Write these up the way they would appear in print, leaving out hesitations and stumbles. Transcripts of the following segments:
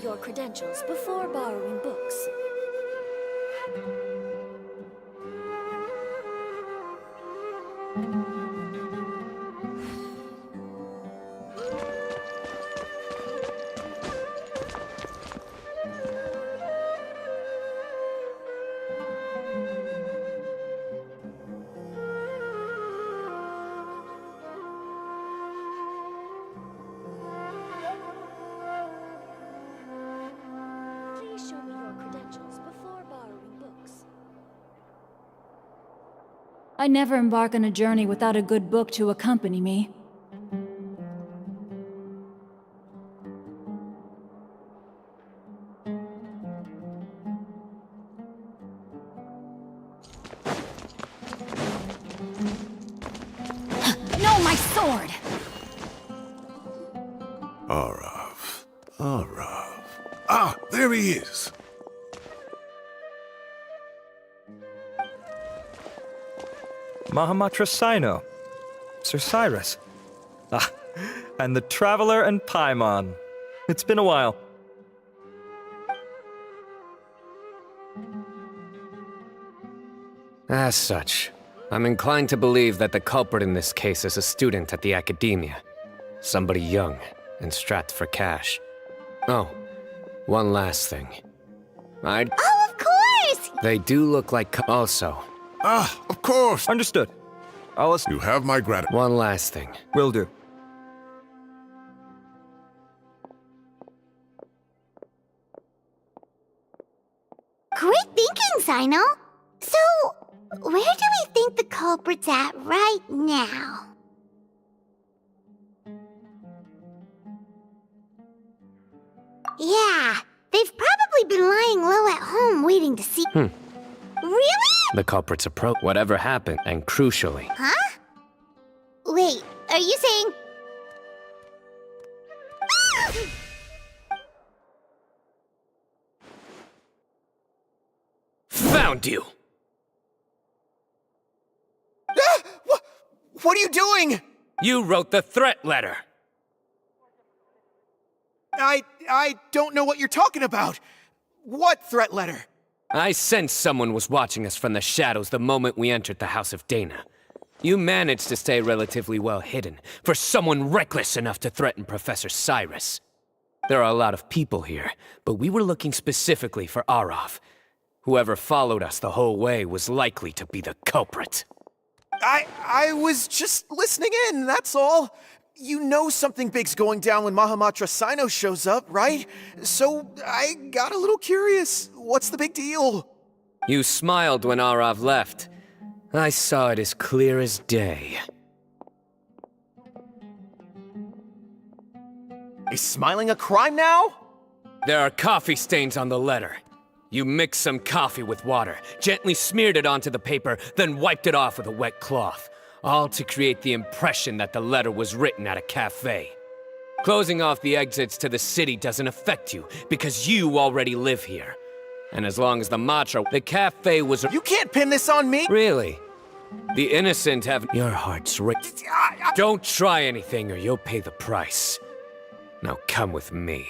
your credentials before borrowing books. Please show me your credentials before borrowing books. I never embark on a journey without a good book to accompany me. No, my sword! Arav. Ah, there he is. Mahamatra Sino. Sir Cyrus. Ah, and the Traveler and Paimon. It's been a while. As such, I'm inclined to believe that the culprit in this case is a student at the academia. Somebody young and strapped for cash. Oh, one last thing. Oh, of course! They do look like also. Ah, of course. Understood. You have my gratitude. One last thing. Will do. Great thinking, Sino. So, where do we think the culprit's at right now? Yeah, they've probably been lying low at home waiting to see. Really? The culprit's approach. Whatever happened, and crucially, Huh? Wait, are you saying... found you! What are you doing? You wrote the threat letter! I don't know what you're talking about. What threat letter? I sensed someone was watching us from the shadows the moment we entered the House of Dana. You managed to stay relatively well hidden for someone reckless enough to threaten Professor Cyrus. There are a lot of people here, but we were looking specifically for Arav. Whoever followed us the whole way was likely to be the culprit. I was just listening in, that's all. You know something big's going down when Mahamatra Sino shows up, right? So I got a little curious. What's the big deal? You smiled when Arav left. I saw it as clear as day. Is smiling a crime now? There are coffee stains on the letter. You mixed some coffee with water, gently smeared it onto the paper, then wiped it off with a wet cloth. All to create the impression that the letter was written at a cafe. Closing off the exits to the city doesn't affect you, because you already live here. And as long as the cafe was... You can't pin this on me! Really? The innocent have... Your heart's Don't try anything or you'll pay the price. Now come with me.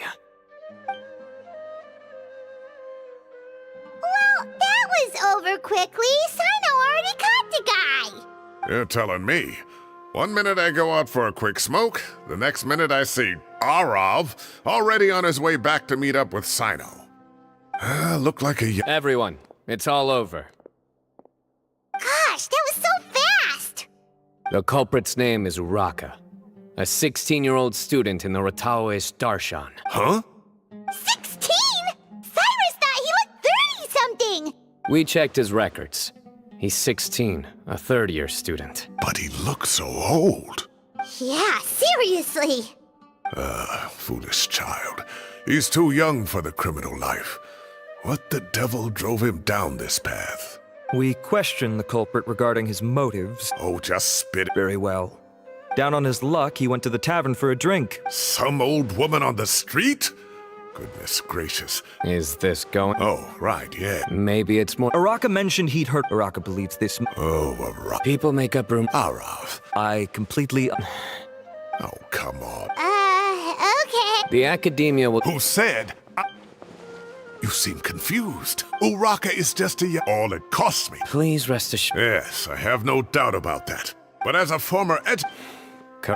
Well, that was over quickly. Sino already caught the guy. You're telling me. One minute I go out for a quick smoke, the next minute I see Arav already on his way back to meet up with Sino. Look like a... Everyone, it's all over. Gosh, that was so fast! The culprit's name is Raka, a 16-year-old student in the Rataoish Darshan. Huh? 16?! Cyrus thought he looked 30-something! We checked his records. He's 16, a third-year student. But he looks so old. Yeah, seriously! Foolish child. He's too young for the criminal life. What the devil drove him down this path? We questioned the culprit regarding his motives. Oh, just spit it. Very well. Down on his luck, he went to the tavern for a drink. Some old woman on the street? Goodness gracious. Is this going? Oh, right, yeah. Maybe it's more... Araka mentioned he'd hurt. Araka believes this... Oh, Arav. People make up room... Arav. I completely... Oh, come on. Okay. The academia will... Who said? You seem confused. Uraka is just all it costs me. Please rest assured. Yes, I have no doubt about that. But as a former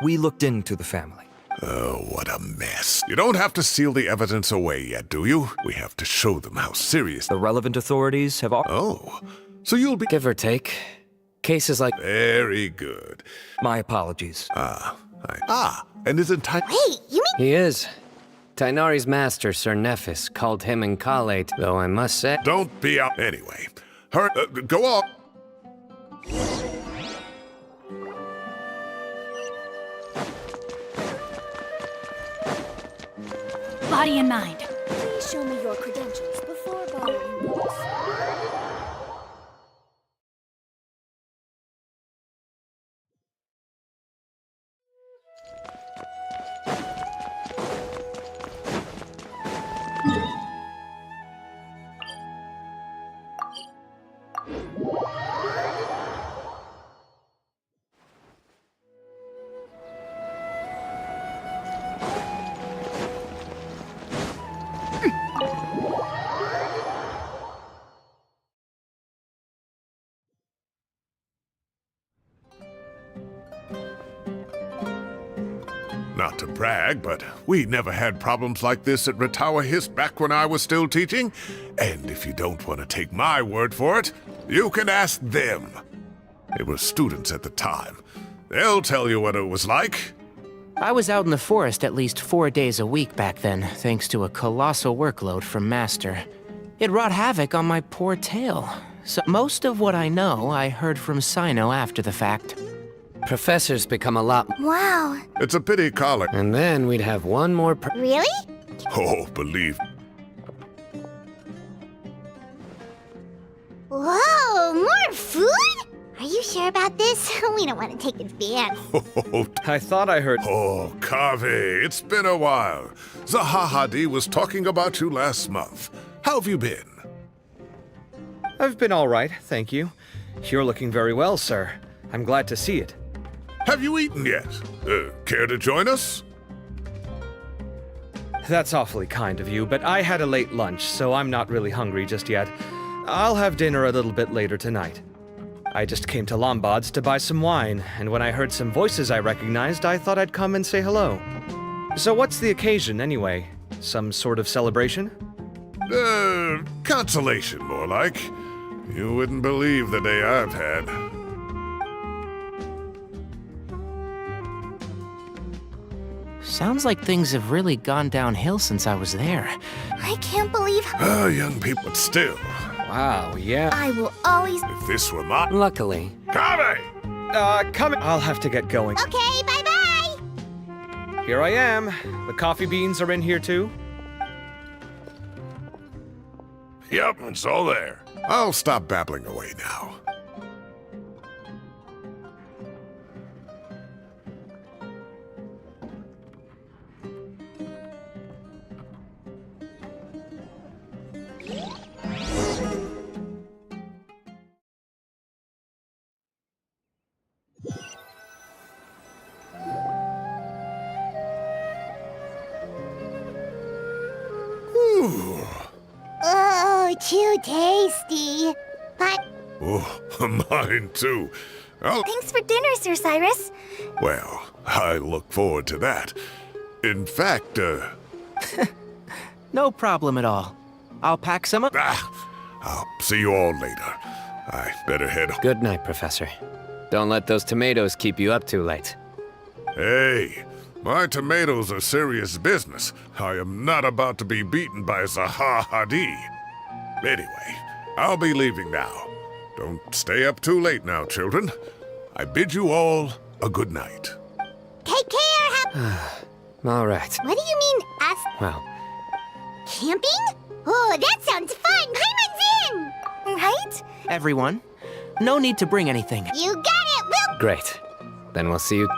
We looked into the family. Oh, what a mess. You don't have to seal the evidence away yet, do you? We have to show them how serious. The relevant authorities have all... Oh, so you'll be... Give or take. Cases like... Very good. My apologies. And his entire... Wait, you mean He is. Tainari's master, Sir Nephis, called him and Khalate, though I must say... Don't be out... Anyway, go on. Body and mind. Please show me your credentials before borrowing books. Not to brag, but we never had problems like this at Ratawa Hist back when I was still teaching. And if you don't want to take my word for it, you can ask them. They were students at the time. They'll tell you what it was like. I was out in the forest at least 4 days a week back then, thanks to a colossal workload from Master. It wrought havoc on my poor tail. So most of what I know, I heard from Sino after the fact. Professors become a lot... wow. It's a pity, Colin. And then we'd have one more... Really? Oh, believe. Whoa, more food? Are you sure about this? We don't want to take advance. I thought I heard... Oh, Kave, it's been a while. Zahahadi was talking about you last month. How have you been? I've been all right, thank you. You're looking very well, sir. I'm glad to see it. Have you eaten yet? Care to join us? That's awfully kind of you, but I had a late lunch, so I'm not really hungry just yet. I'll have dinner a little bit later tonight. I just came to Lombard's to buy some wine, and when I heard some voices I recognized, I thought I'd come and say hello. So what's the occasion, anyway? Some sort of celebration? Consolation, more like. You wouldn't believe the day I've had. Sounds like things have really gone downhill since I was there. I can't believe Young people, but still, Wow, yeah. I will always... if this were my... Luckily. Kave! Come in. I'll have to get going. Okay, bye-bye! Here I am. The coffee beans are in here too. Yep, it's all there. I'll stop babbling away now. Oh, too tasty. But Oh, mine too. thanks for dinner, Sir Cyrus. Well, I look forward to that. In fact, No problem at all. I'll pack some up. I'll see you all later. I better head home. Good night, Professor. Don't let those tomatoes keep you up too late. Hey, my tomatoes are serious business. I am not about to be beaten by Zahahadi. Anyway, I'll be leaving now. Don't stay up too late now, children. I bid you all a good night. Take care. All right. What do you mean, us Well, camping? Oh, that sounds fun. Paimon's in. Right? Everyone, no need to bring anything. You got it. We'll... great. Then we'll see you...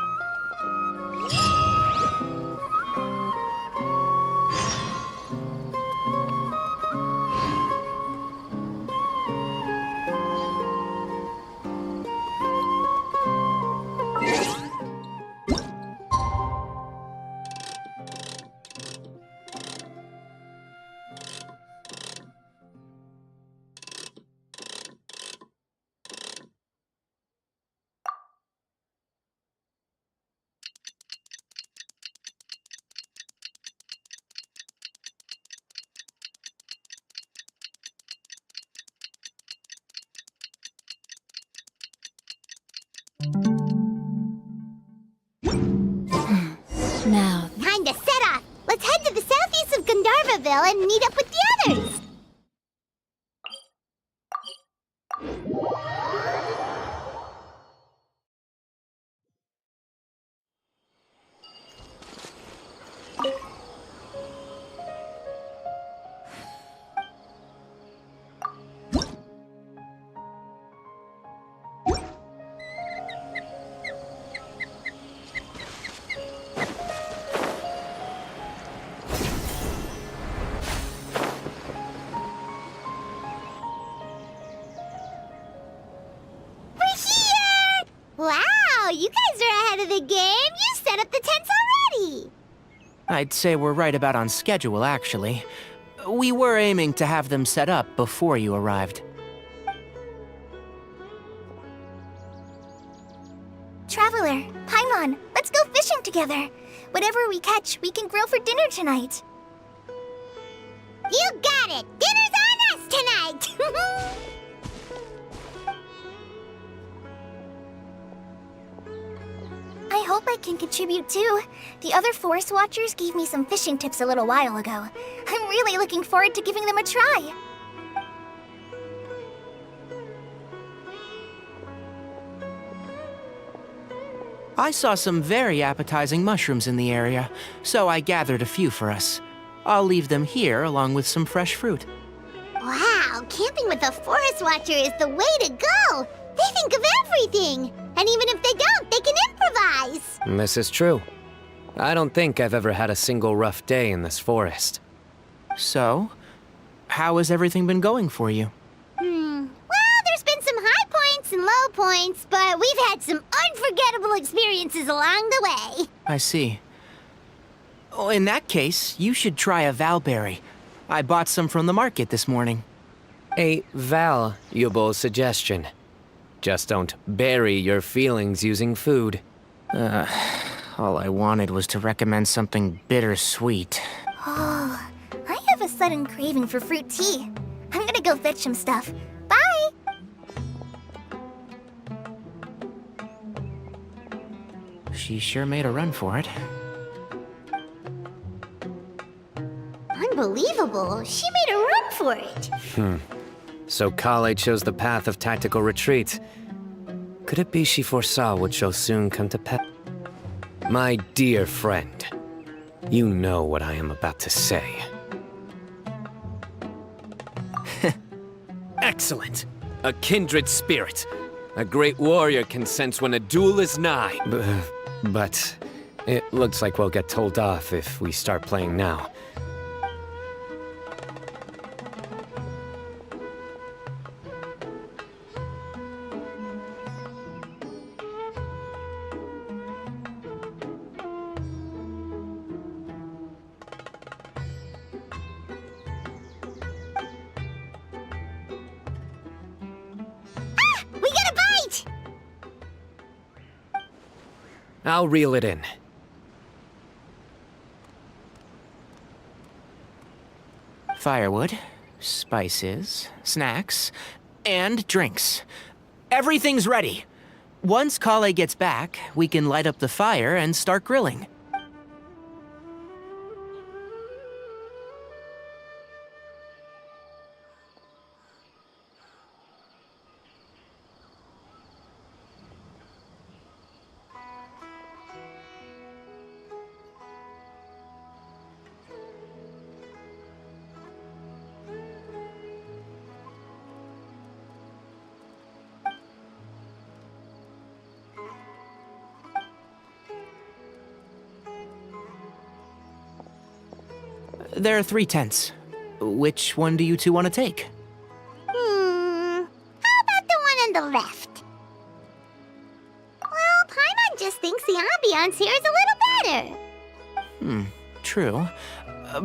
Caravel and meet up with the others. Wow, you guys are ahead of the game. You set up the tents already. I'd say we're right about on schedule, actually. We were aiming to have them set up before you arrived. Traveler, Paimon, let's go fishing together. Whatever we catch, we can grill for dinner tonight. You got it! Dinner's on us tonight! I hope I can contribute too. The other Forest Watchers gave me some fishing tips a little while ago. I'm really looking forward to giving them a try. I saw some very appetizing mushrooms in the area, so I gathered a few for us. I'll leave them here along with some fresh fruit. Wow, camping with a Forest Watcher is the way to go! They think of everything! And even if they don't, they can improvise! This is true. I don't think I've ever had a single rough day in this forest. So, how has everything been going for you? Well, there's been some high points and low points, but we've had some unforgettable experiences along the way. I see. Oh, in that case, you should try a Valberry. I bought some from the market this morning. A valuable suggestion. Just don't bury your feelings using food. All I wanted was to recommend something bittersweet. Oh, I have a sudden craving for fruit tea. I'm gonna go fetch some stuff. Bye! She sure made a run for it. Unbelievable. She made a run for it. So Kale chose the path of tactical retreat. Could it be she foresaw what shall soon come to pass? My dear friend, you know what I am about to say. Excellent! A kindred spirit. A great warrior can sense when a duel is nigh. But it looks like we'll get told off if we start playing now. We got a bite! I'll reel it in. Firewood, spices, snacks, and drinks. Everything's ready. Once Kale gets back, we can light up the fire and start grilling. There are 3 tents. Which one do you two want to take? How about the one on the left? Well, Paimon just thinks the ambiance here is a little better. True.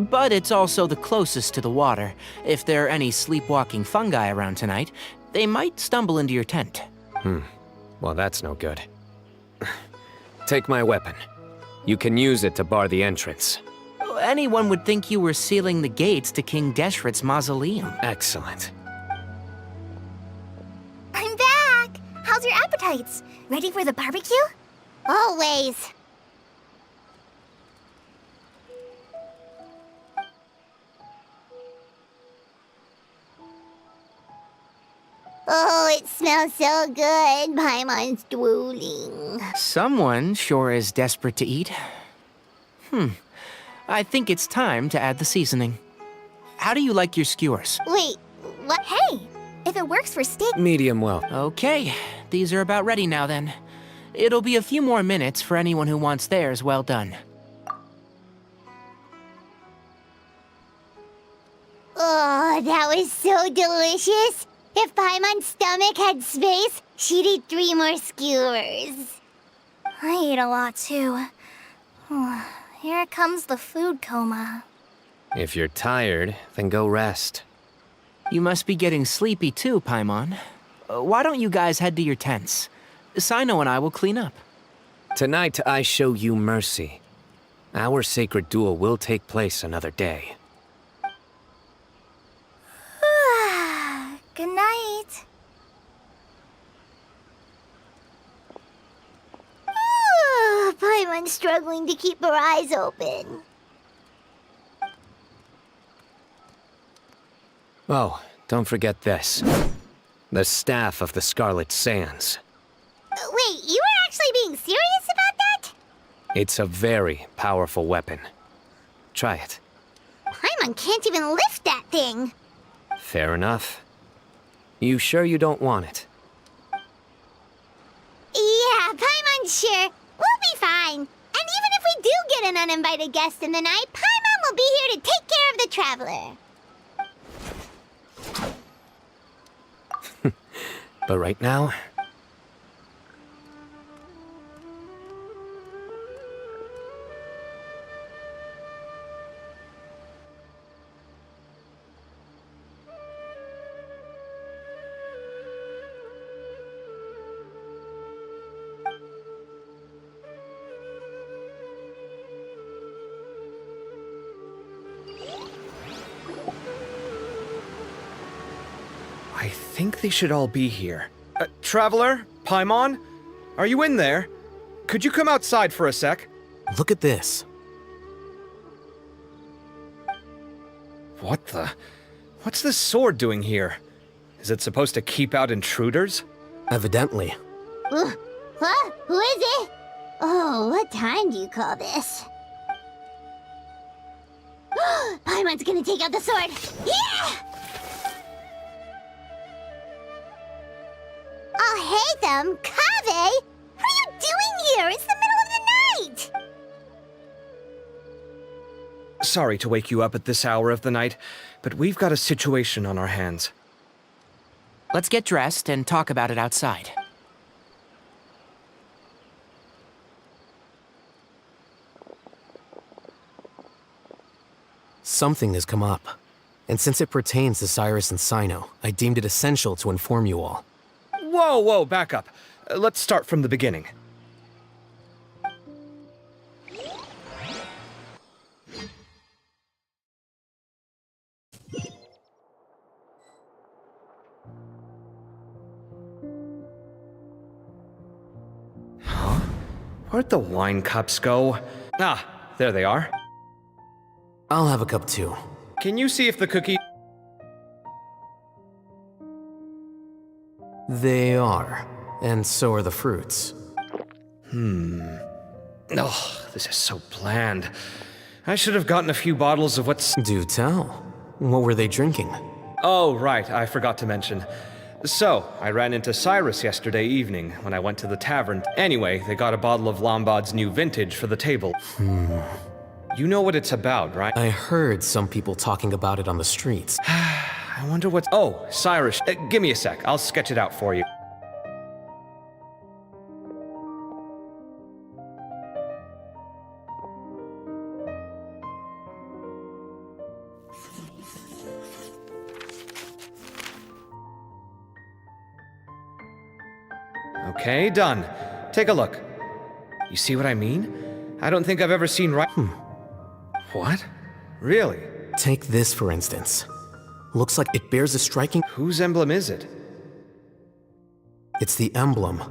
But it's also the closest to the water. If there are any sleepwalking fungi around tonight, they might stumble into your tent. Well, that's no good. Take my weapon. You can use it to bar the entrance. Anyone would think you were sealing the gates to King Deshret's mausoleum. Excellent. I'm back! How's your appetites? Ready for the barbecue? Always. Oh, it smells so good. Paimon's drooling. Someone sure is desperate to eat. I think it's time to add the seasoning. How do you like your skewers? Wait, what? Hey, if it works for steak, Medium well. Okay, these are about ready now then. It'll be a few more minutes for anyone who wants theirs well done. oh, that was so delicious. If Paimon's stomach had space, she'd eat 3 more skewers. I ate a lot too. Here comes the food coma. If you're tired, then go rest. You must be getting sleepy too, Paimon. Why don't you guys head to your tents? Sino and I will clean up. Tonight I show you mercy. Our sacred duel will take place another day. Good night. Paimon's struggling to keep her eyes open. Oh, don't forget this. The Staff of the Scarlet Sands. Wait, you were actually being serious about that? It's a very powerful weapon. Try it. Paimon can't even lift that thing. Fair enough. You sure you don't want it? Yeah, Paimon's sure. We'll be fine. And even if we do get an uninvited guest in the night, Paimon will be here to take care of the traveler. But right now, I think they should all be here. Traveler? Paimon? Are you in there? Could you come outside for a sec? Look at this. What the? What's this sword doing here? Is it supposed to keep out intruders? Evidently. What? Who is it? Oh, what time do you call this? Paimon's gonna take out the sword. Yeah! Oh, hey them, Kave! What are you doing here? It's the middle of the night! Sorry to wake you up at this hour of the night, but we've got a situation on our hands. Let's get dressed and talk about it outside. Something has come up. And since it pertains to Cyrus and Sino, I deemed it essential to inform you all. Whoa, back up. Let's start from the beginning. Huh? Where'd the wine cups go? Ah, there they are. I'll have a cup too. Can you see if the cookie... They are. And so are the fruits. Oh, this is so bland. I should have gotten a few bottles of what's... Do tell. What were they drinking? Oh, right, I forgot to mention. So, I ran into Cyrus yesterday evening when I went to the tavern. Anyway, they got a bottle of Lombard's new vintage for the table. You know what it's about, right? I heard some people talking about it on the streets. I wonder what's... Oh, Cyrus, give me a sec. I'll sketch it out for you. Okay, done. Take a look. You see what I mean? I don't think I've ever seen What? Really? Take this, for instance. Looks like it bears a striking... Whose emblem is it? It's the emblem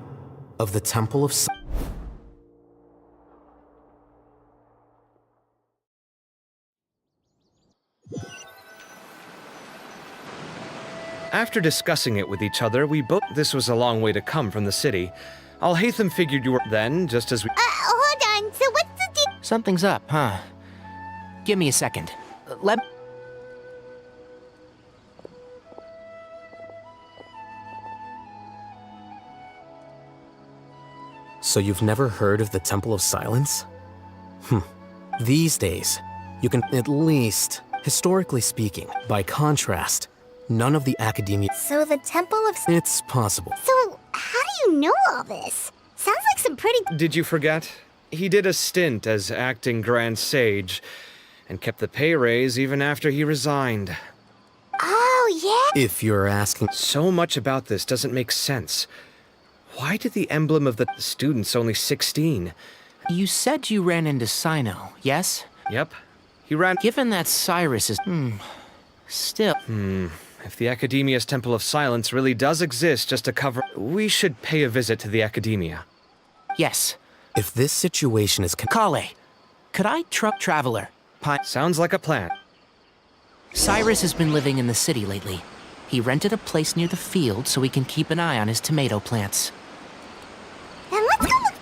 of the Temple of... After discussing it with each other, we both. This was a long way to come from the city. Al-Haytham figured you were then, just as we. Hold on. So what's the deal? Something's up, huh? Give me a second. Let. So you've never heard of the Temple of Silence? These days, you can at least, historically speaking, by contrast, none of the academia. So the Temple of... It's possible. So, how do you know all this? Sounds like some pretty... Did you forget? He did a stint as acting Grand Sage, and kept the pay raise even after he resigned. Oh, yeah? If you're asking. So much about this doesn't make sense. Why did the emblem of the student's only 16? You said you ran into Sino, yes? Yep. He ran. Given that Cyrus is. Still. If the Academia's Temple of Silence really does exist just to cover. We should pay a visit to the Academia. Yes. If this situation is. Kale, could I Traveler? Sounds like a plan. Cyrus has been living in the city lately. He rented a place near the field so he can keep an eye on his tomato plants. Then let's go look...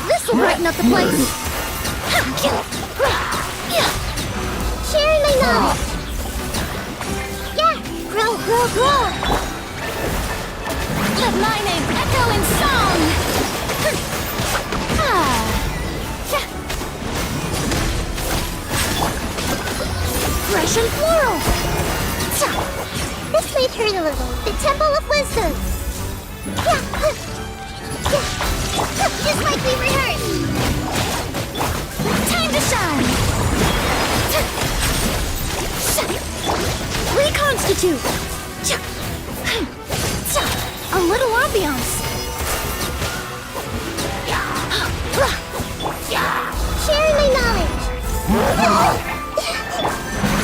This'll brighten up the place. Sharing my knowledge. Yeah, grow. Let my name echo in song. Fresh and floral. This may hurt a little. The Temple of Wisdom. Just like we rehearsed. Time to shine. Reconstitute. A little ambiance. Sharing my knowledge.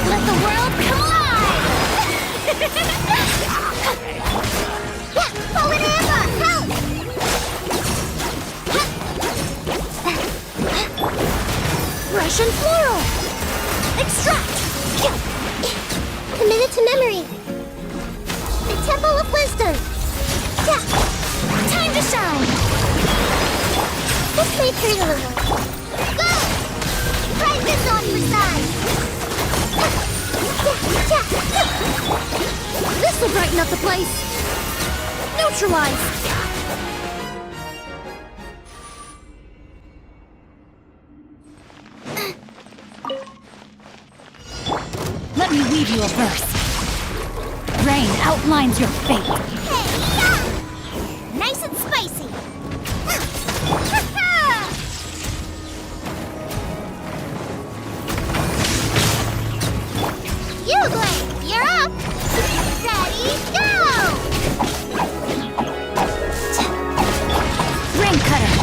Let the world come alive. Fallen Amber, help! Fresh and floral. Extract. Committed to memory. The Temple of Wisdom. Time to shine. This may hurt a little. Go! Try this on for size. This'll Brighten up the place! Neutralize! Let me weave you a verse. Rain outlines your fate. Hey, yeah! Nice and spicy! You, Glenn, you're up! Ready, go! Rain cutter.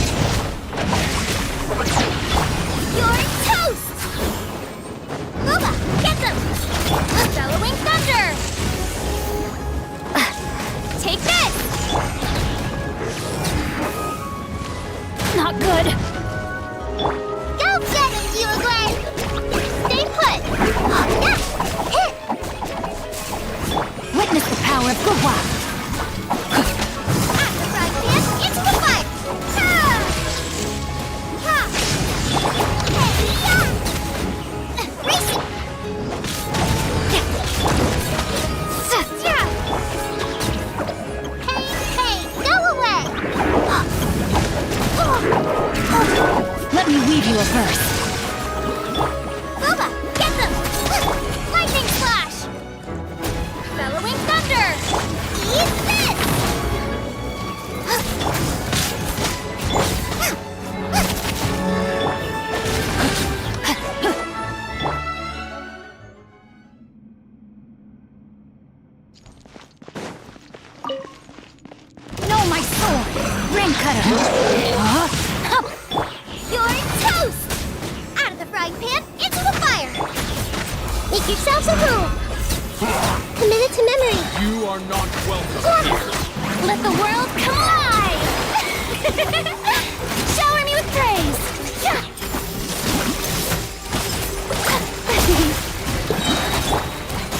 You're toast! Luba, get them! Bellowing thunder! Take this! Not good. Go get him, you, Glenn! Stay put! Yeah! Hit! Witness the power of Gua. At the front pan, into the fire! Ha! Ha! Hey, yeah! Racing! Yeah! Hey, go away! Let me weave you a verse. Bubba, get them! Lightning flash! Bellowing thunder! Eat this! No, my sword. Rain cutter. You're toast! Out of the frying pan, into the fire! Make yourselves a room! Commit it to memory! You are not welcome here. Let the world come alive! Shower me with praise!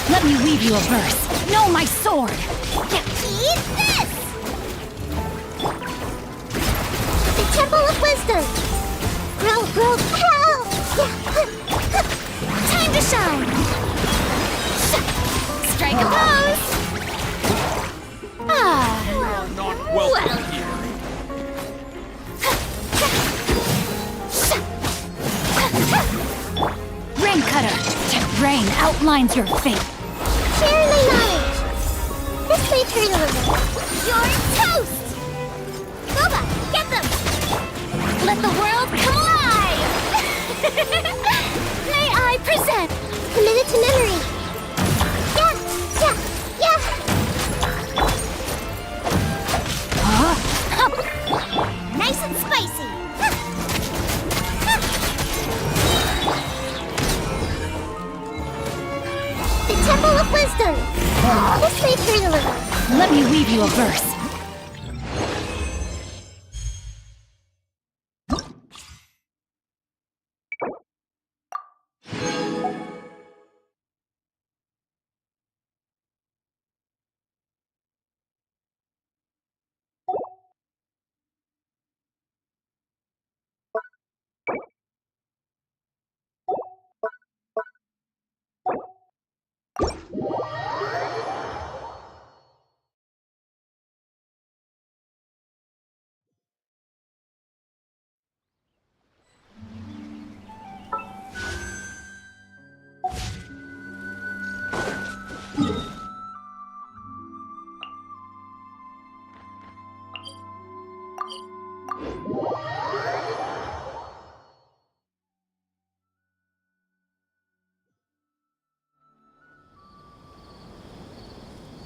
Let me weave you a verse. No, my sword. Eat this! The Temple of Wisdom! Grow, grow, grow! Time to shine! Strike a pose! Ah! You are not welcome here. Rain cutter. Rain outlines your fate. Share my knowledge! This may turn a little. You're toast! Boba, get them! Let the world come alive! May I present? Committed to memory. Yeah! Nice and spicy! The Temple of Wisdom! This may turn a little. Let me weave you a verse.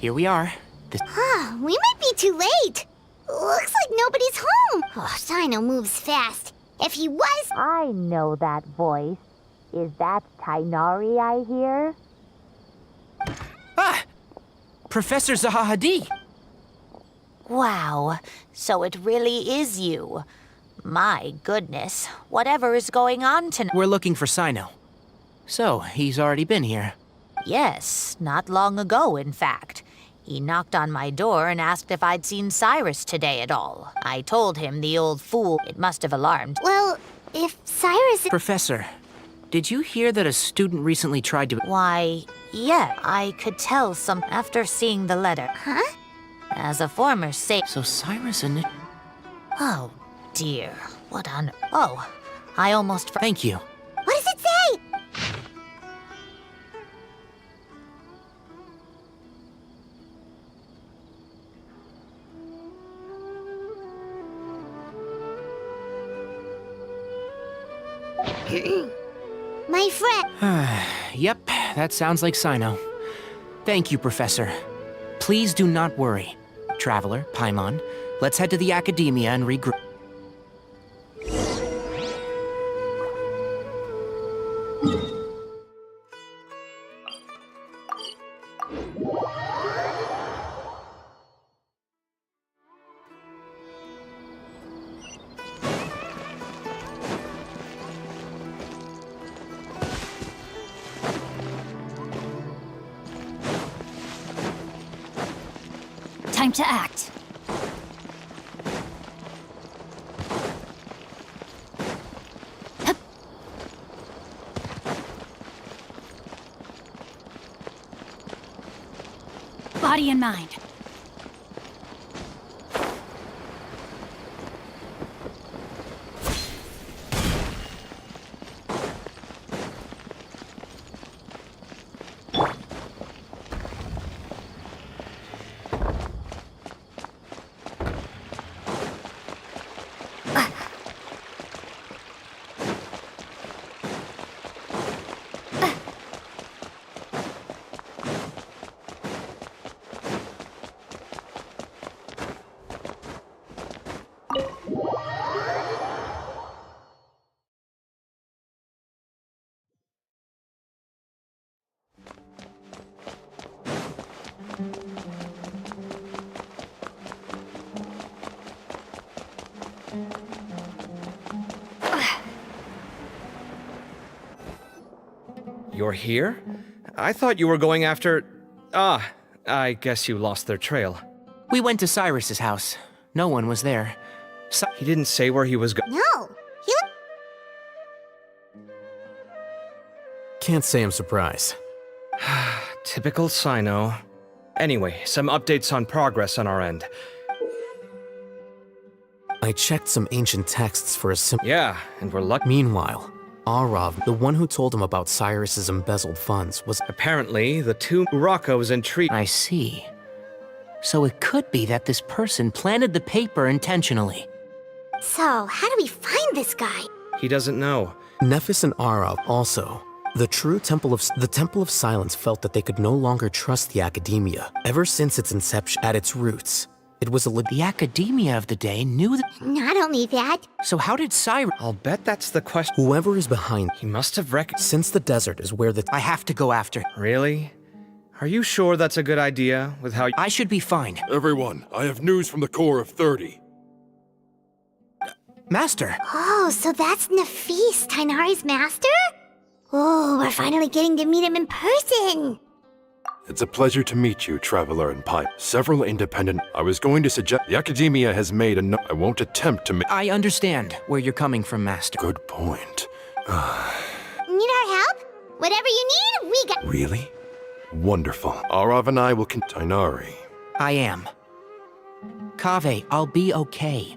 Here we are. We might be too late. Looks like nobody's home. Oh, Sino moves fast. If he was... I know that voice. Is that Tainari I hear? Ah! Professor Zahahadi! Wow, so it really is you. My goodness, whatever is going on tonight? We're looking for Sino. So, he's already been here. Yes, not long ago, in fact. He knocked on my door and asked if I'd seen Cyrus today at all. I told him the old fool. It must have alarmed. Well, if Cyrus... Professor, did you hear that a student recently tried to... Why, Yeah, I could tell some after seeing the letter. Huh? As a former So Cyrus and... Oh, dear. What on... Oh, I almost... Thank you. What does it say? My friend. Yep, that sounds like Sino. Thank you, Professor. Please do not worry. Traveler, Paimon, let's head to the Academia and regroup. Time to act. Hup. Body and mind. You're here? I thought you were going after... Ah, I guess you lost their trail. We went to Cyrus's house. No one was there. He didn't say where he was going. No. He Can't say I'm surprised. Typical Sino. Anyway, some updates on progress on our end. I checked some ancient texts for a simple... Yeah, and we're lucky. Meanwhile, Arav, the one who told him about Cyrus's embezzled funds, was... Apparently, the two Murakkos intrigued. I see. So it could be that this person planted the paper intentionally. So, how do we find this guy? He doesn't know. Nephis and Arav also. The Temple of Silence felt that they could no longer trust the Academia. Ever since its inception, at its roots, it was a The Academia of the day knew that... Not only that, So how did Cyrus... I'll bet that's the question. Whoever is behind... He must have recognized. Since the desert is where the... I have to go after... Really? Are you sure that's a good idea with how... I should be fine. Everyone, I have news from the core of 30. Master! oh, so that's Nafis, Tainari's master? Oh, we're finally getting to meet him in person. It's a pleasure to meet you, Traveler and Pipe. Several independent... I was going to suggest... The Academia has made a... I won't attempt to make... I understand where you're coming from, Master. Good point. Need our help? Whatever you need, we got... Really? Wonderful. Arav and I will Tainari. I am. Kaveh, I'll be okay.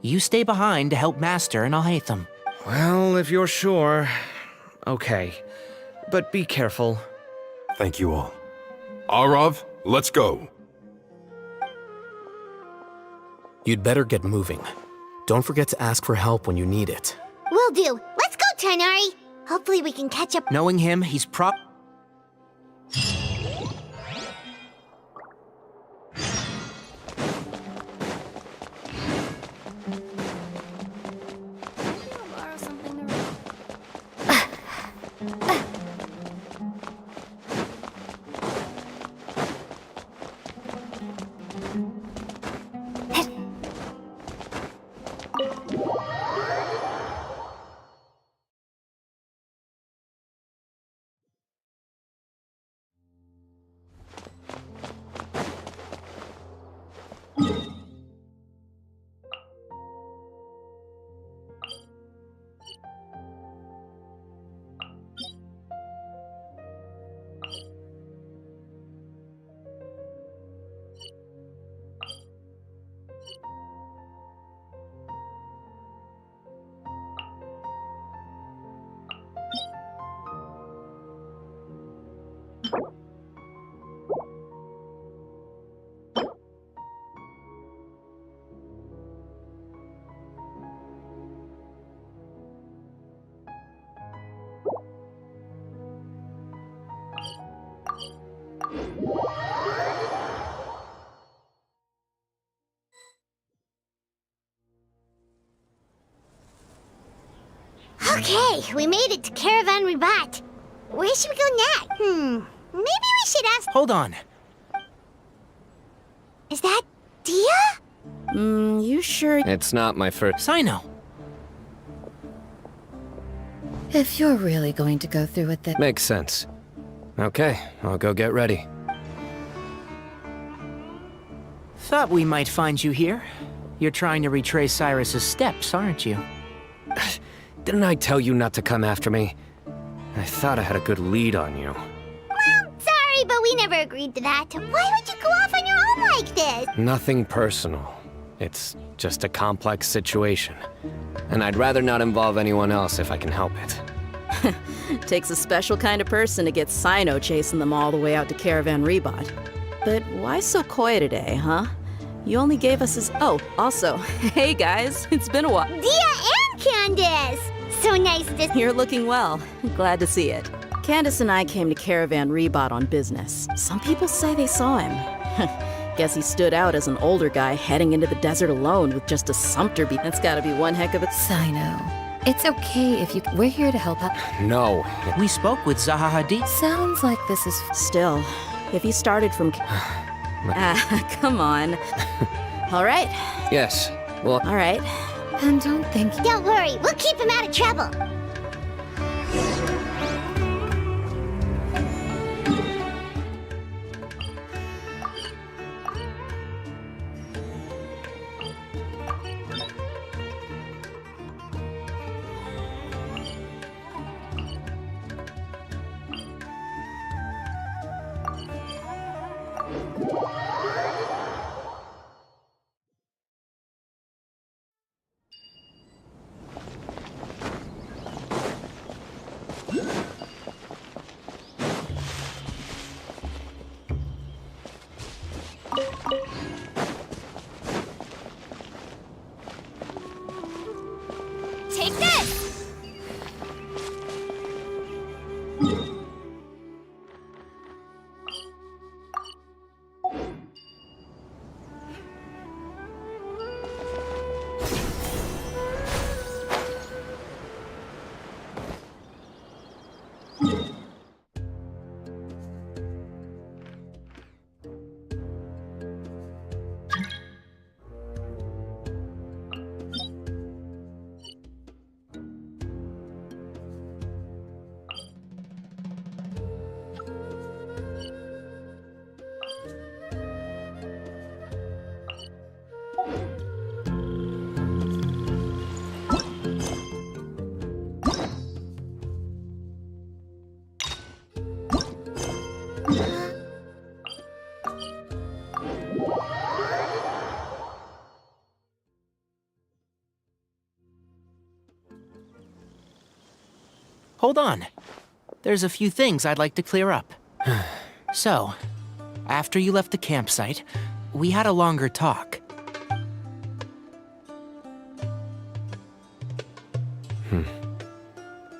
You stay behind to help Master and I'll hate them. Well, if you're sure... Okay. But be careful. Thank you all. Arav, let's go. You'd better get moving. Don't forget to ask for help when you need it. Will do. Let's go, Tainari. Hopefully we can catch up. Knowing him, he's Okay, we made it to Caravan Ribat. Where should we go next? Maybe we should ask... Hold on. Is that Dia? You sure? It's not my first. Sino. If you're really going to go through with it. Makes sense. Okay, I'll go get ready. Thought we might find you here. You're trying to retrace Cyrus's steps, aren't you? Didn't I tell you not to come after me? I thought I had a good lead on you. Well, sorry, but we never agreed to that. Why would you go off on your own like this? Nothing personal. It's just a complex situation. And I'd rather not involve anyone else if I can help it. Takes a special kind of person to get Sino chasing them all the way out to Caravan Rebot. But why so coy today, huh? You only gave us his... Oh, also, hey guys, it's been a while. Dia and Candace! So nice to... You're looking well. Glad to see it. Candace and I came to Caravan Rebot on business. Some people say they saw him. Guess he stood out as an older guy heading into the desert alone with just a sumpter beat. That's gotta be one heck of a... Sino, it's okay if you... We're here to help out. No. We spoke with Zaha Hadid. Sounds like this is... Still, if he started from... come on. All right. Yes. Well... All right. And don't think... Don't worry, we'll keep him out of trouble. Take this! Hold on. There's a few things I'd like to clear up. So, after you left the campsite, we had a longer talk.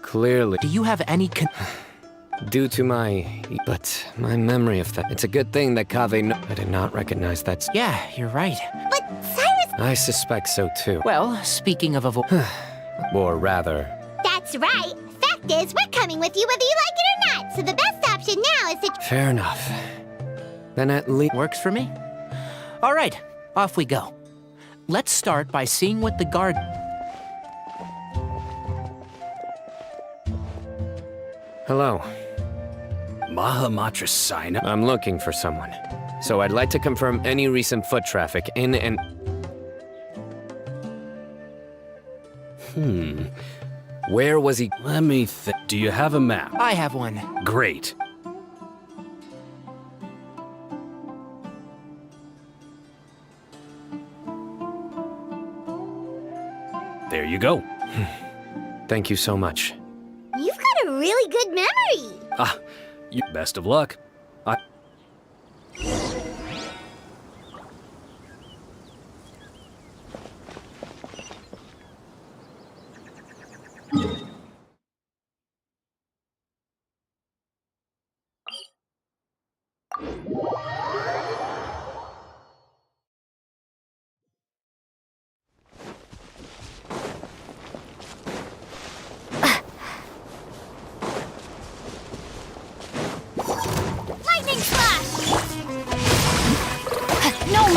Clearly. Do you have any Due to my... But my memory of that... It's a good thing that Kaveh... I did not recognize that... Yeah, you're right. But Cyrus... I suspect so too. Well, speaking of Or rather... That's right. Fact is, we're coming with you whether you like it or not. So the best option now is to... Fair enough. Then at least... Works for me. All right, off we go. Let's start by seeing what the guard... Hello. Mahamatra Sino? I'm looking for someone. So I'd like to confirm any recent foot traffic in and... Where was he? Let me think. Do you have a map? I have one. Great. There you go. Thank you so much. You've got a really good memory. You best of luck.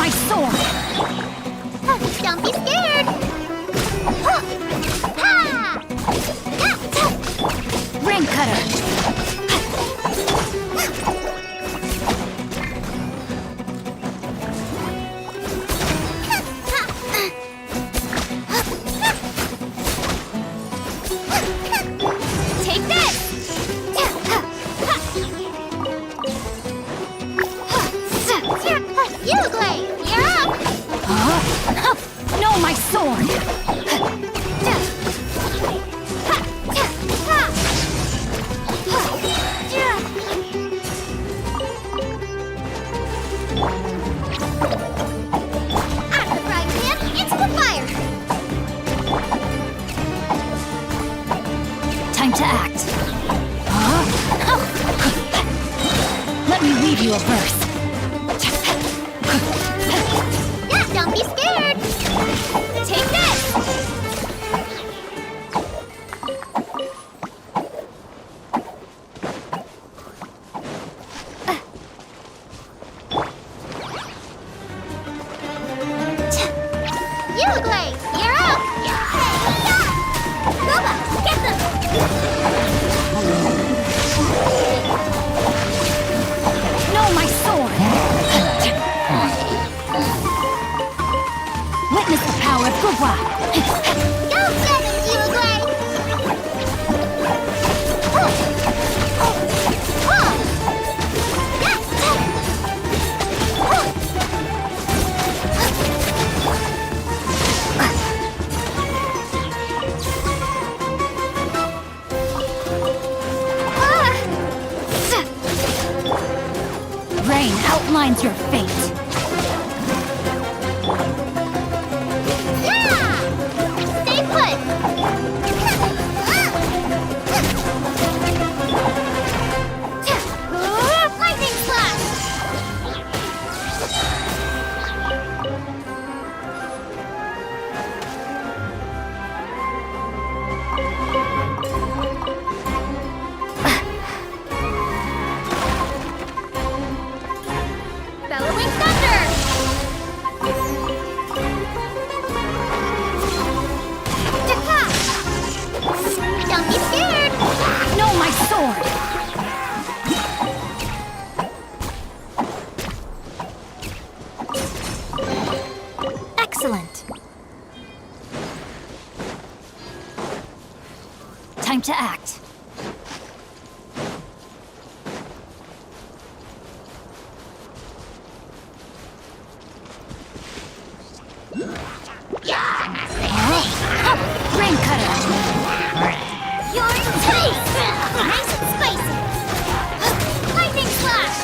my sword! Don't be scared! Ha! Ring cutter! Take this! You, Glade! You're up! No, my sword! Out of the frying pan, into the fire! Time to act. Let me read you a verse. Yeah, don't be scared! Take this! You, Glade! You're up! Boba, get them! No, my sword! Witness the power of Gugwa! Go get him, you, Glade! Rain outlines your fate. Yeah! Stay put! Lightning slash! Bellowing thunder! Don't be scared! No, my sword! Excellent. Time to act. Rain cutter! Your taste! Nice and spicy! Lightning slash!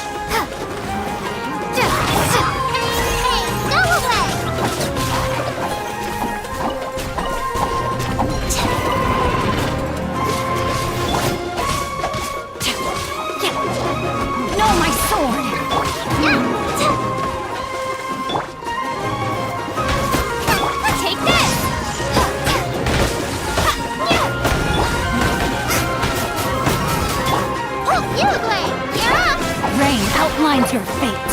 Hey, go away! No, my sword! Take this! You, Glade! You're up! Rain outlines your fate.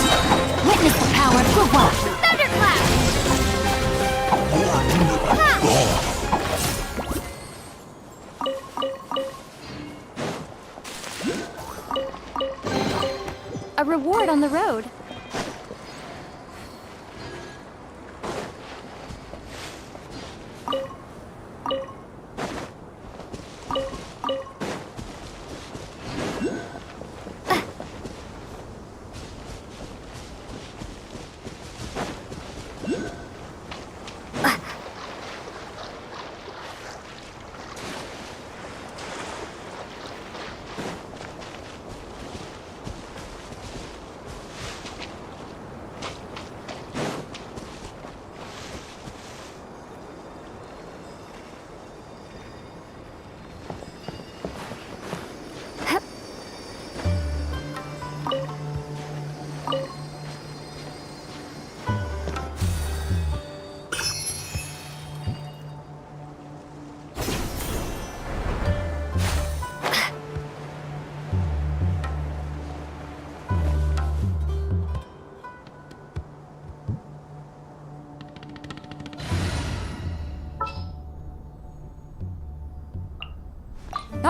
Witness the power of Gugwa! Thunderclap! A reward on the road.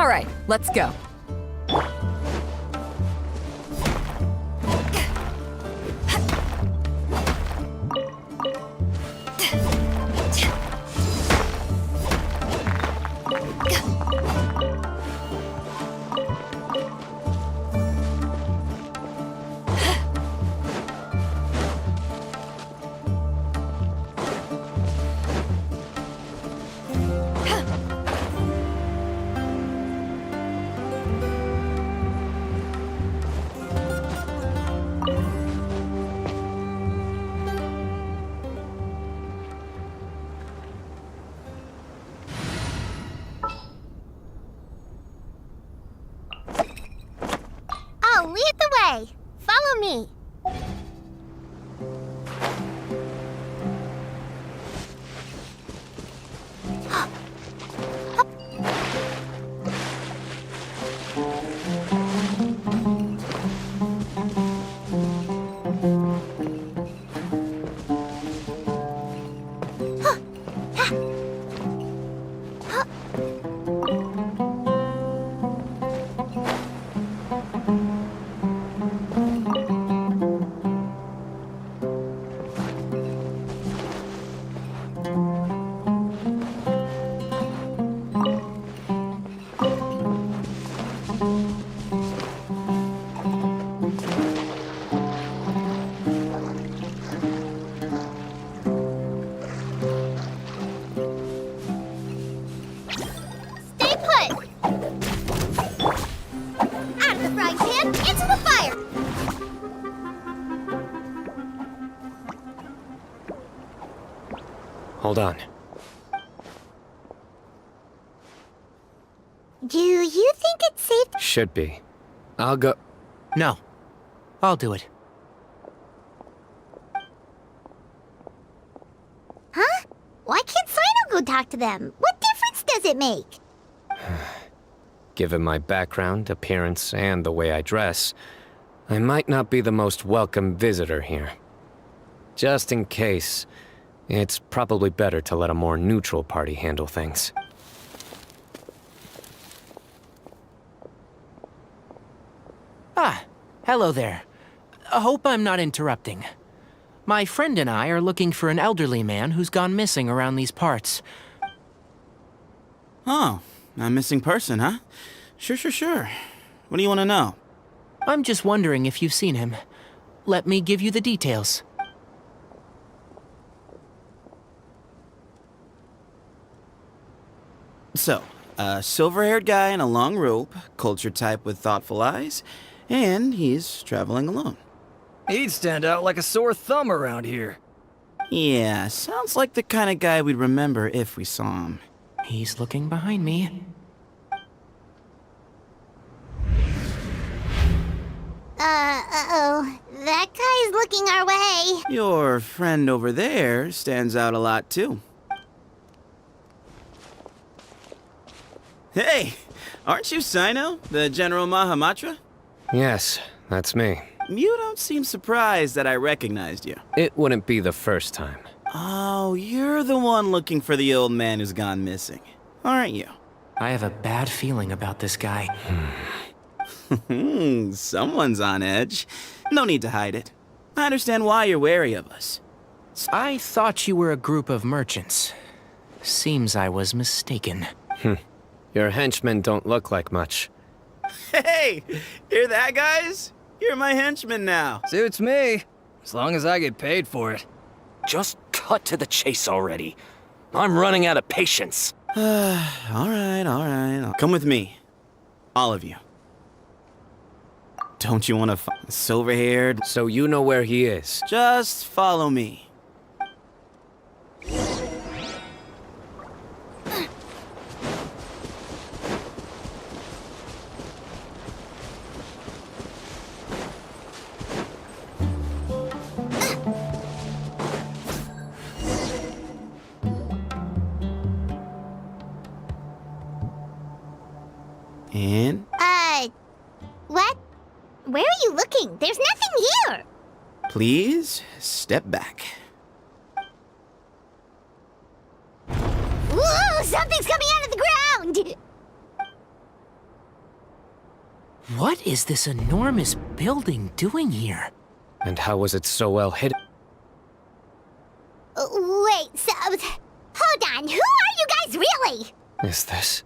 All right, let's go. I'll lead the way. Follow me. Stay put. Out of the frying pan, into the fire. Hold on. Do you think it's safe? Should be. I'll go. No. I'll do it. Huh? Why can't Sino go talk to them? What difference does it make? Given my background, appearance, and the way I dress, I might not be the most welcome visitor here. Just in case, it's probably better to let a more neutral party handle things. Ah, hello there. I hope I'm not interrupting. My friend and I are looking for an elderly man who's gone missing around these parts. Oh, a missing person, huh? Sure. What do you want to know? I'm just wondering if you've seen him. Let me give you the details. So, a silver-haired guy in a long robe, culture type with thoughtful eyes, and he's traveling alone. He'd stand out like a sore thumb around here. Yeah, sounds like the kind of guy we'd remember if we saw him. He's looking behind me. Uh-oh. That guy's looking our way. Your friend over there stands out a lot, too. Hey, aren't you Sino, the General Mahamatra? Yes, that's me. You don't seem surprised that I recognized you. It wouldn't be the first time. Oh, you're the one looking for the old man who's gone missing, aren't you? I have a bad feeling about this guy. Someone's on edge. No need to hide it. I understand why you're wary of us. I thought you were a group of merchants. Seems I was mistaken. Your henchmen don't look like much. Hey, hear that, guys? You're my henchman now. Suits me, as long as I get paid for it. Just cut to the chase already. I'm running out of patience. All right. Come with me. All of you. Don't you want to find silver-haired? So you know where he is. Just follow me. And? What? Where are you looking? There's nothing here! Please, step back. Whoa! Something's coming out of the ground! What is this enormous building doing here? And how was it so well hidden? Wait, so... Hold on, who are you guys really? Is this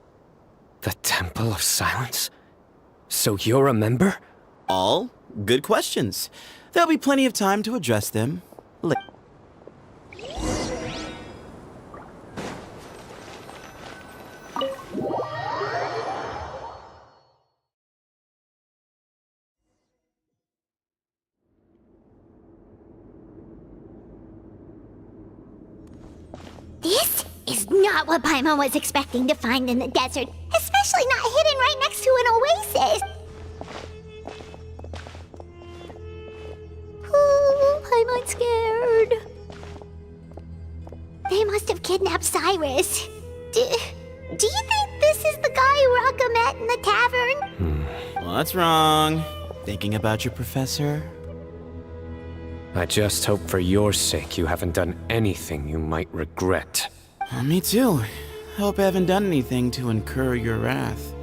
the Temple of Silence? So you're a member? All good questions. There'll be plenty of time to address them later. This is not what Paimon was expecting to find in the desert, especially not hidden right next to an oasis. Oh, Paimon's scared. They must have kidnapped Cyrus. Do you think this is the guy Raka met in the tavern? What's wrong? Thinking about your professor? I just hope for your sake you haven't done anything you might regret. Me too. Hope I haven't done anything to incur your wrath.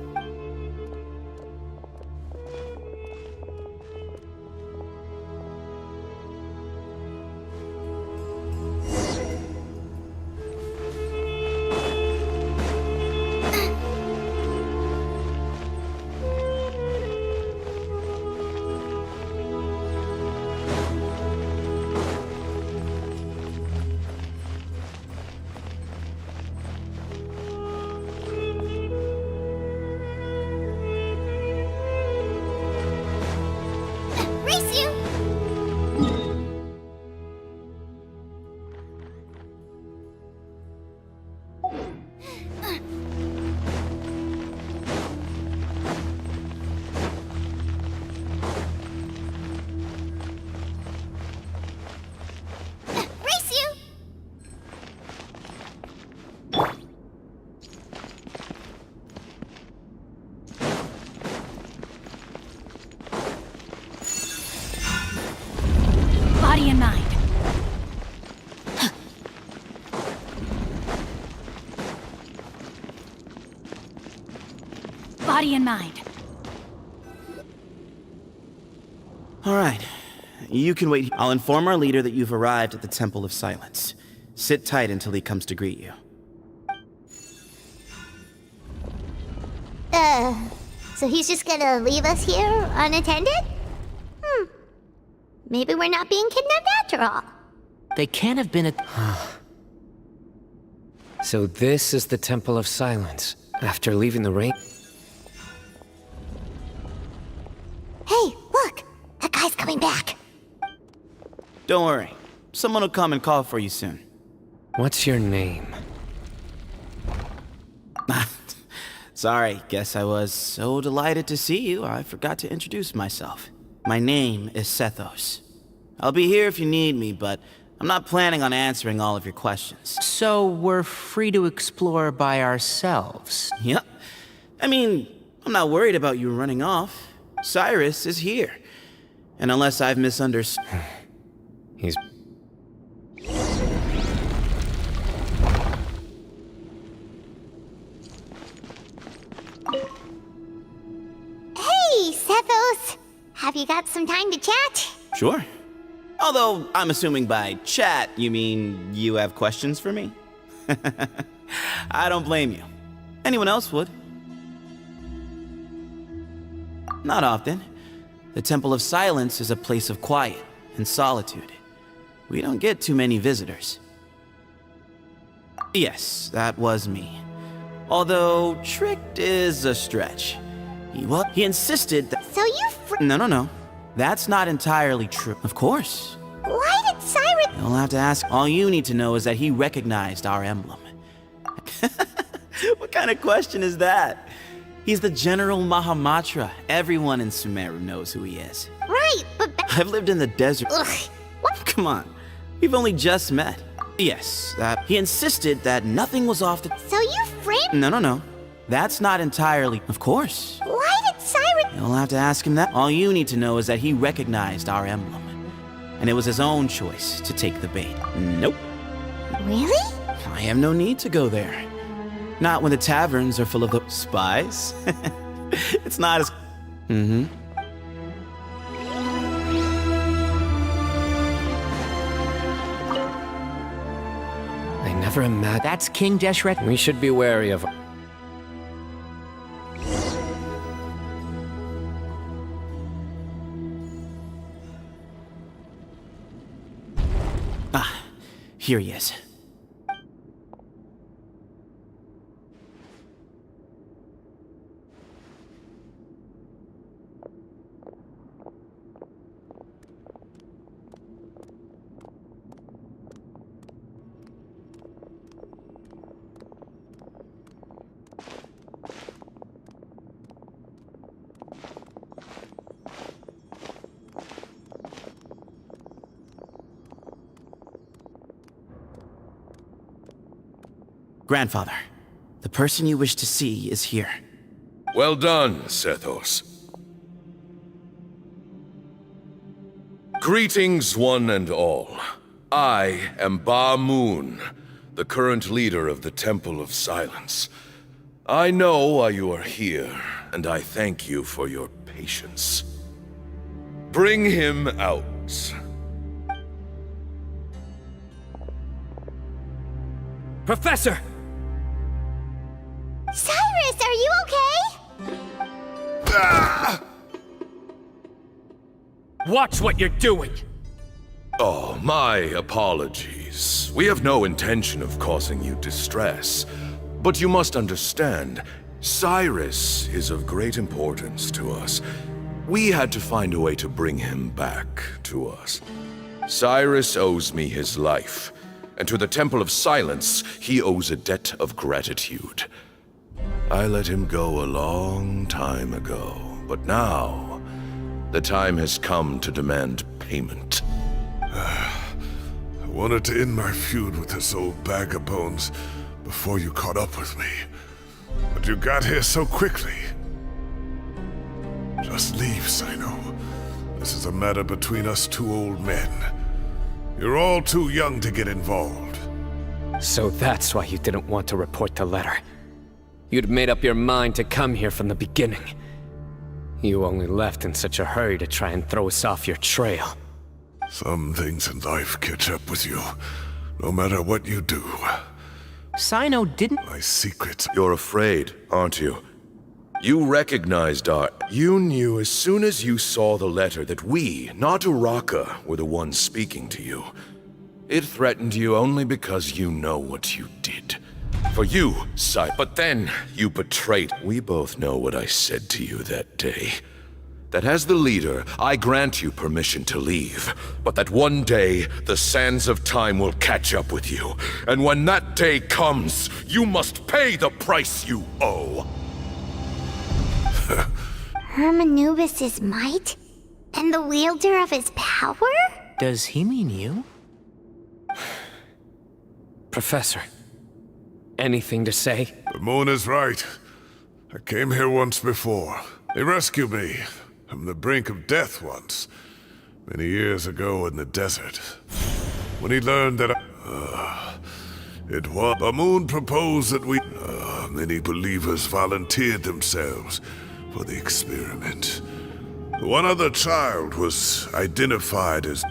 Race you! Race you! Body and mind. Body and mind. All right. You can wait. I'll inform our leader that you've arrived at the Temple of Silence. Sit tight until he comes to greet you. So he's just gonna leave us here unattended? Maybe we're not being kidnapped after all. They can't have been at... So this is the Temple of Silence. After leaving the rain... Hey, look! That guy's coming back. Don't worry. Someone will come and call for you soon. What's your name? Sorry, guess I was so delighted to see you, I forgot to introduce myself. My name is Sethos. I'll be here if you need me, but I'm not planning on answering all of your questions. So we're free to explore by ourselves? Yep. I mean, I'm not worried about you running off. Cyrus is here. And unless I've misunderstood... He's... Hey, Sethos! Have you got some time to chat? Sure. Although, I'm assuming by chat, you mean you have questions for me? I don't blame you. Anyone else would. Not often. The Temple of Silence is a place of quiet and solitude. We don't get too many visitors. Yes, that was me. Although, tricked is a stretch. He insisted that... So you No. That's not entirely true. Of course. Why did Cyrus... You'll have to ask. All you need to know is that he recognized our emblem. What kind of question is that? He's the General Mahamatra. Everyone in Sumeru knows who he is. Right, but... I've lived in the desert. Ugh, what? Come on. We've only just met. Yes, he insisted that nothing was off the... So you framed... No. That's not entirely... Of course. Why did Cyrus... You'll have to ask him that. All you need to know is that he recognized our emblem. And it was his own choice to take the bait. Nope. Really? I have no need to go there. Not when the taverns are full of the spies. It's not as... Mm-hmm. I never imagined... That's King Deshret. We should be wary of... Ah, here he is. Grandfather, the person you wish to see is here. Well done, Sethos. Greetings, one and all. I am Ba Moon, the current leader of the Temple of Silence. I know why you are here, and I thank you for your patience. Bring him out. Professor! Cyrus, are you okay? Ah! Watch what you're doing! Oh, my apologies. We have no intention of causing you distress. But you must understand, Cyrus is of great importance to us. We had to find a way to bring him back to us. Cyrus owes me his life, and to the Temple of Silence, he owes a debt of gratitude. I let him go a long time ago, but now, the time has come to demand payment. I wanted to end my feud with this old bag of bones before you caught up with me. But you got here so quickly. Just leave, Sino. This is a matter between us two old men. You're all too young to get involved. So that's why you didn't want to report the letter. You'd made up your mind to come here from the beginning. You only left in such a hurry to try and throw us off your trail. Some things in life catch up with you, no matter what you do. Sino didn't... My secret. You're afraid, aren't you? You recognized our... You knew as soon as you saw the letter that we, not Uraka, were the ones speaking to you. It threatened you only because you know what you did. For you, but then you betrayed. We both know what I said to you that day. That as the leader, I grant you permission to leave, but that one day, the sands of time will catch up with you. And when that day comes, you must pay the price you owe. Hermanubis' might? And the wielder of his power? Does he mean you? Professor, anything to say? The moon is right. I came here once before. They rescued me from the brink of death once, many years ago in the desert. When he learned that it was... The moon proposed that we... many believers volunteered themselves for the experiment. One other child was identified as...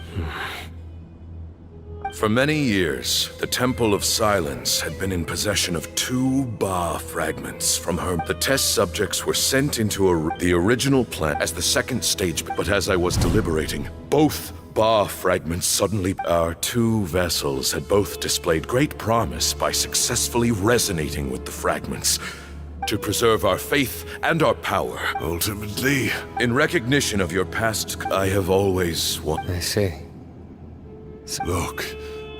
For many years, the Temple of Silence had been in possession of 2 Ba fragments from her. The test subjects were sent into the original plan as the second stage, but as I was deliberating, both Ba fragments suddenly... Our 2 vessels had both displayed great promise by successfully resonating with the fragments to preserve our faith and our power. Ultimately, in recognition of your past, I have always wanted... I see. Look,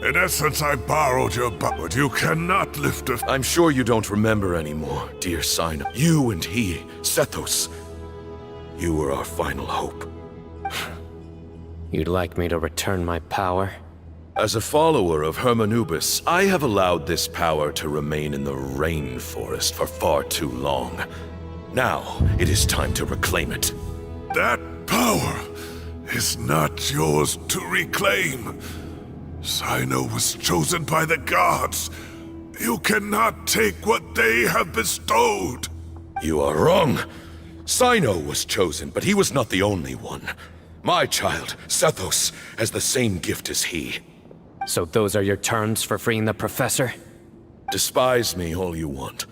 in essence, I borrowed your but you cannot lift a... I'm sure you don't remember anymore, dear Sino. You and he, Sethos. You were our final hope. You'd like me to return my power? As a follower of Hermanubis, I have allowed this power to remain in the rainforest for far too long. Now, it is time to reclaim it. That power is not yours to reclaim. Sino was chosen by the gods. You cannot take what they have bestowed. You are wrong. Sino was chosen, but he was not the only one. My child, Sethos, has the same gift as he. So those are your terms for freeing the professor? Despise me all you want.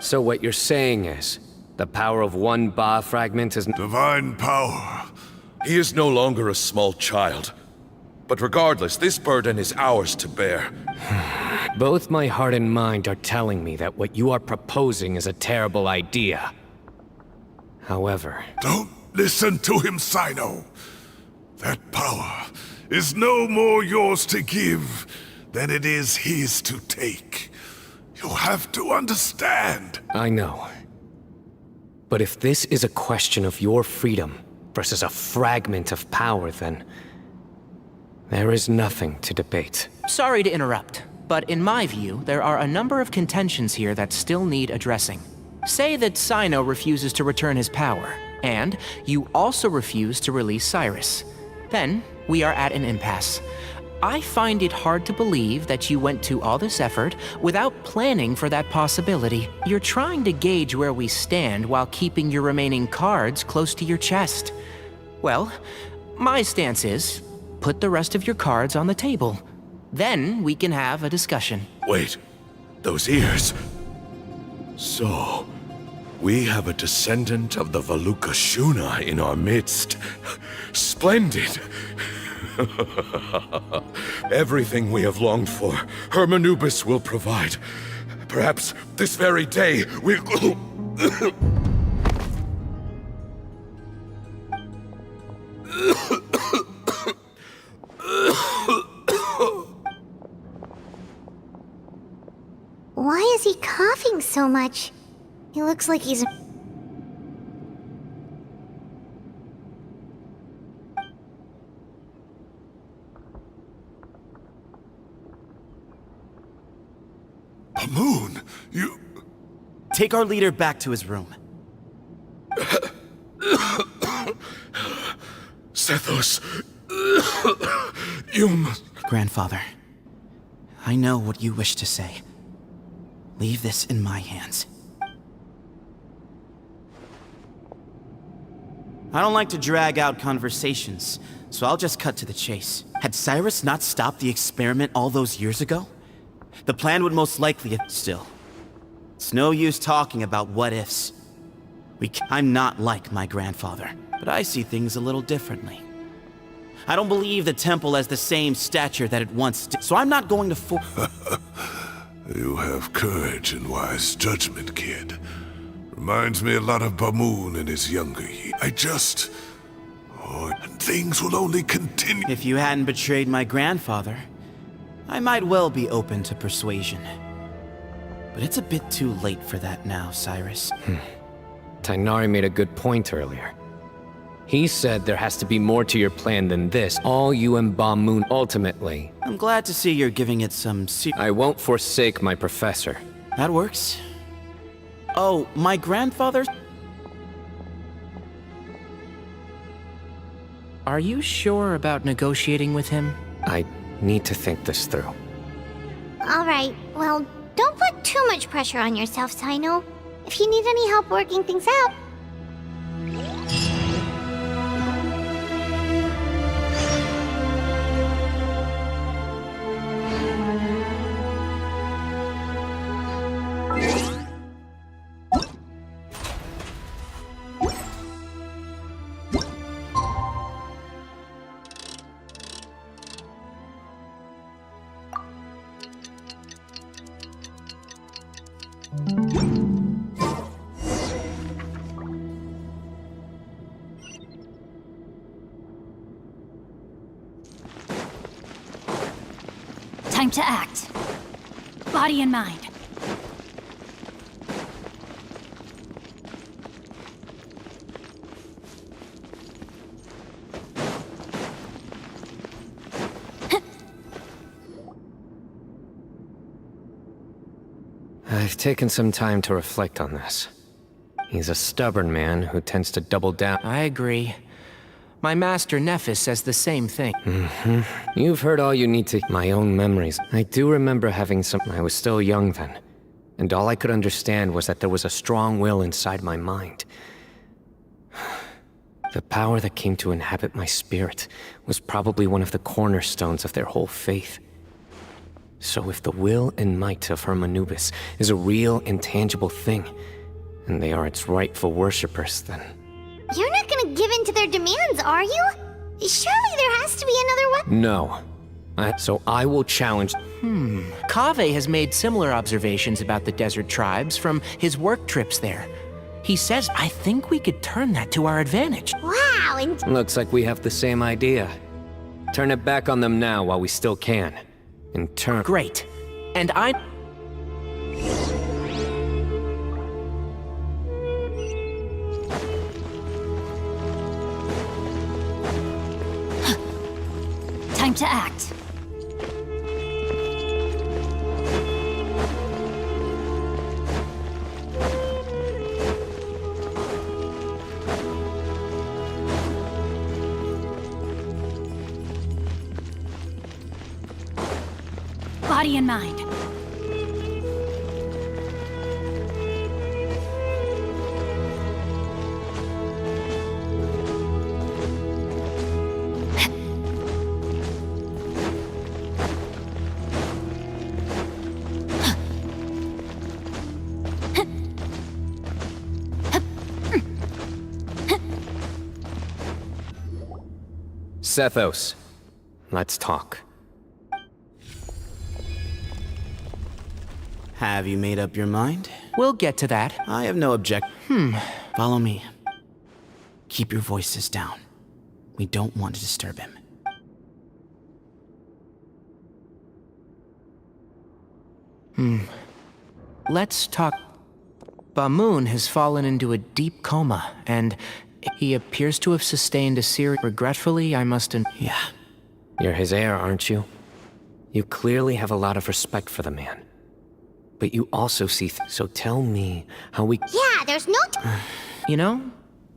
So what you're saying is, the power of one Ba fragment is... Divine power. He is no longer a small child. But regardless, this burden is ours to bear. Both my heart and mind are telling me that what you are proposing is a terrible idea. However... Don't listen to him, Sino. That power is no more yours to give than it is his to take. You have to understand. I know. But if this is a question of your freedom versus a fragment of power, then... there is nothing to debate. Sorry to interrupt, but in my view, there are a number of contentions here that still need addressing. Say that Sino refuses to return his power, and you also refuse to release Cyrus. Then, we are at an impasse. I find it hard to believe that you went to all this effort without planning for that possibility. You're trying to gauge where we stand while keeping your remaining cards close to your chest. Well, my stance is, put the rest of your cards on the table. Then we can have a discussion. Wait, those ears. So, we have a descendant of the Valukashuna in our midst. Splendid! Everything we have longed for, Hermanubis will provide. Perhaps this very day we'll... Why is he coughing so much? He looks like he's... Moon, you... Take our leader back to his room. Sethos... you must... Grandfather, I know what you wish to say. Leave this in my hands. I don't like to drag out conversations, so I'll just cut to the chase. Had Cyrus not stopped the experiment all those years ago, the plan would most likely have... Still, it's no use talking about what-ifs. I'm not like my grandfather, but I see things a little differently. I don't believe the temple has the same stature that it once did, so I'm not going to You have courage and wise judgment, kid. Reminds me a lot of Bamoon in his younger years. and things will only continue. If you hadn't betrayed my grandfather, I might well be open to persuasion. But it's a bit too late for that now, Cyrus. Tainari made a good point earlier. He said there has to be more to your plan than this. All you and Bamoon ultimately. I'm glad to see you're giving it some I won't forsake my professor. That works. Oh, my grandfather? Are you sure about negotiating with him? I need to think this through. Alright, well, don't put too much pressure on yourself, Sino. If you need any help working things out. Time to act. Body and mind. I've taken some time to reflect on this. He's a stubborn man who tends to double down. I agree. My master Nephis says the same thing. You've heard all you need to... My own memories. I do remember having some... I was still young then. and all I could understand was that there was a strong will inside my mind. The power that came to inhabit my spirit was probably one of the cornerstones of their whole faith. So if the will and might of Hermanubis is a real, intangible thing, and they are its rightful worshippers, then... You're not gonna give in to their demands, are you? Surely there has to be another way. No. So I will challenge... Kaveh has made similar observations about the desert tribes from his work trips there. He says, I think we could turn that to our advantage. Wow, and Looks like we have the same idea. Turn it back on them now while we still can. In turn... Great. And I... Time to act. Body and mind. Sethos, let's talk. Have you made up your mind? We'll get to that. I have no Follow me. Keep your voices down. We don't want to disturb him. Let's talk. Bamoon has fallen into a deep coma, and he appears to have sustained a serious... Regretfully, I must... Yeah. You're his heir, aren't you? You clearly have a lot of respect for the man. But you also see so tell me how we... yeah, there's no You know?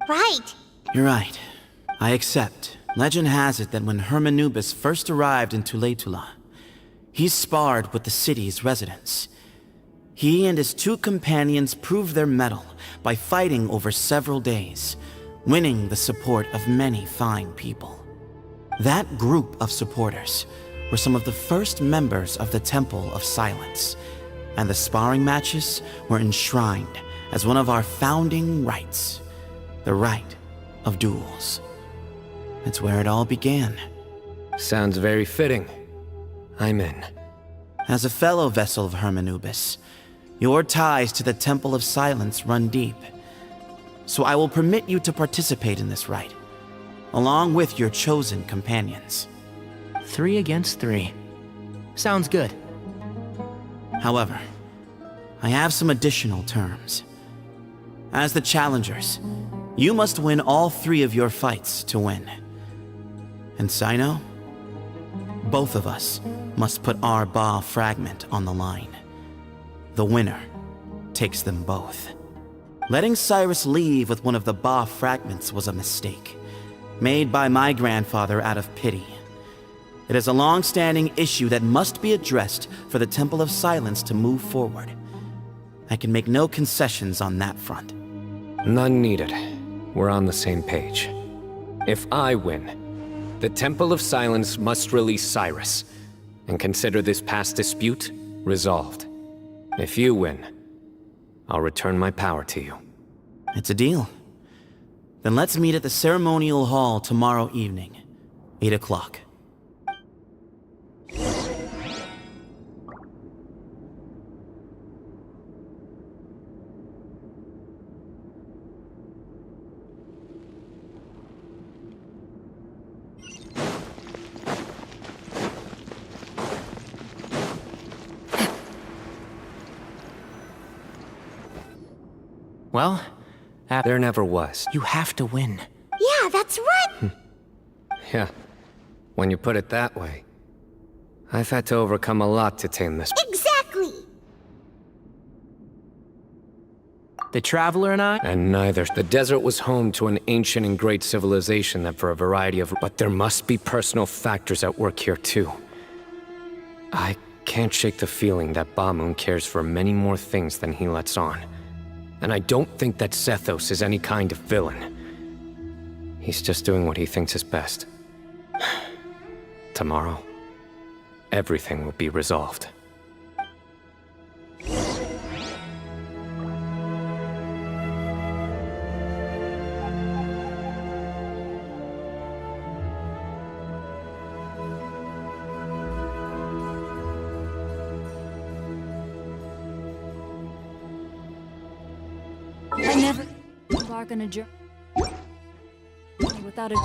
Right. You're right. I accept. Legend has it that when Hermanubis first arrived in Tuletula, he sparred with the city's residents. He and his two companions proved their mettle by fighting over several days, winning the support of many fine people. That group of supporters were some of the first members of the Temple of Silence, and the sparring matches were enshrined as one of our founding rights, the right of duels. That's where it all began. Sounds very fitting. I'm in. As a fellow vessel of Hermanubis, your ties to the Temple of Silence run deep. So I will permit you to participate in this rite, along with your chosen companions. 3 against 3. Sounds good. However, I have some additional terms. As the challengers, you must win all 3 of your fights to win. And Sino, both of us must put our Ba fragment on the line. The winner takes them both. Letting Cyrus leave with one of the Ba fragments was a mistake, made by my grandfather out of pity. It is a long-standing issue that must be addressed for the Temple of Silence to move forward. I can make no concessions on that front. None needed. We're on the same page. If I win, the Temple of Silence must release Cyrus, and consider this past dispute resolved. If you win, I'll return my power to you. It's a deal. Then let's meet at the ceremonial hall tomorrow evening, 8 o'clock. Well, there never was. You have to win. Yeah, that's right. Yeah. When you put it that way, I've had to overcome a lot to tame this. Exactly. The Traveler and I? And neither. The desert was home to an ancient and great civilization that for a variety of... But there must be personal factors at work here too. I can't shake the feeling that Bamoon cares for many more things than he lets on. And I don't think that Sethos is any kind of villain. He's just doing what he thinks is best. Tomorrow, everything will be resolved. I never embark on a journey without a...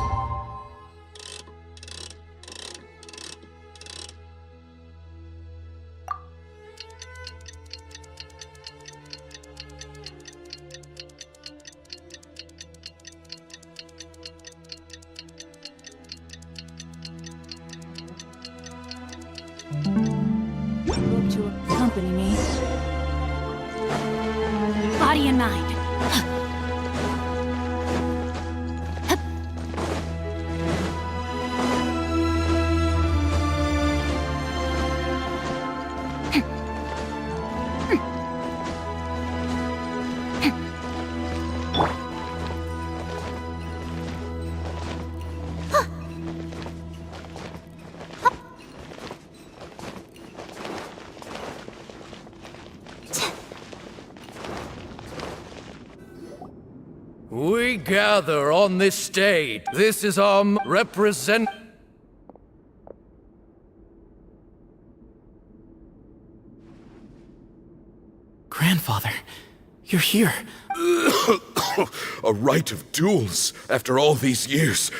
Hope to accompany me. Body and mind. We gather on this stage. This is our represent... Grandfather, you're here. A rite of duels after all these years.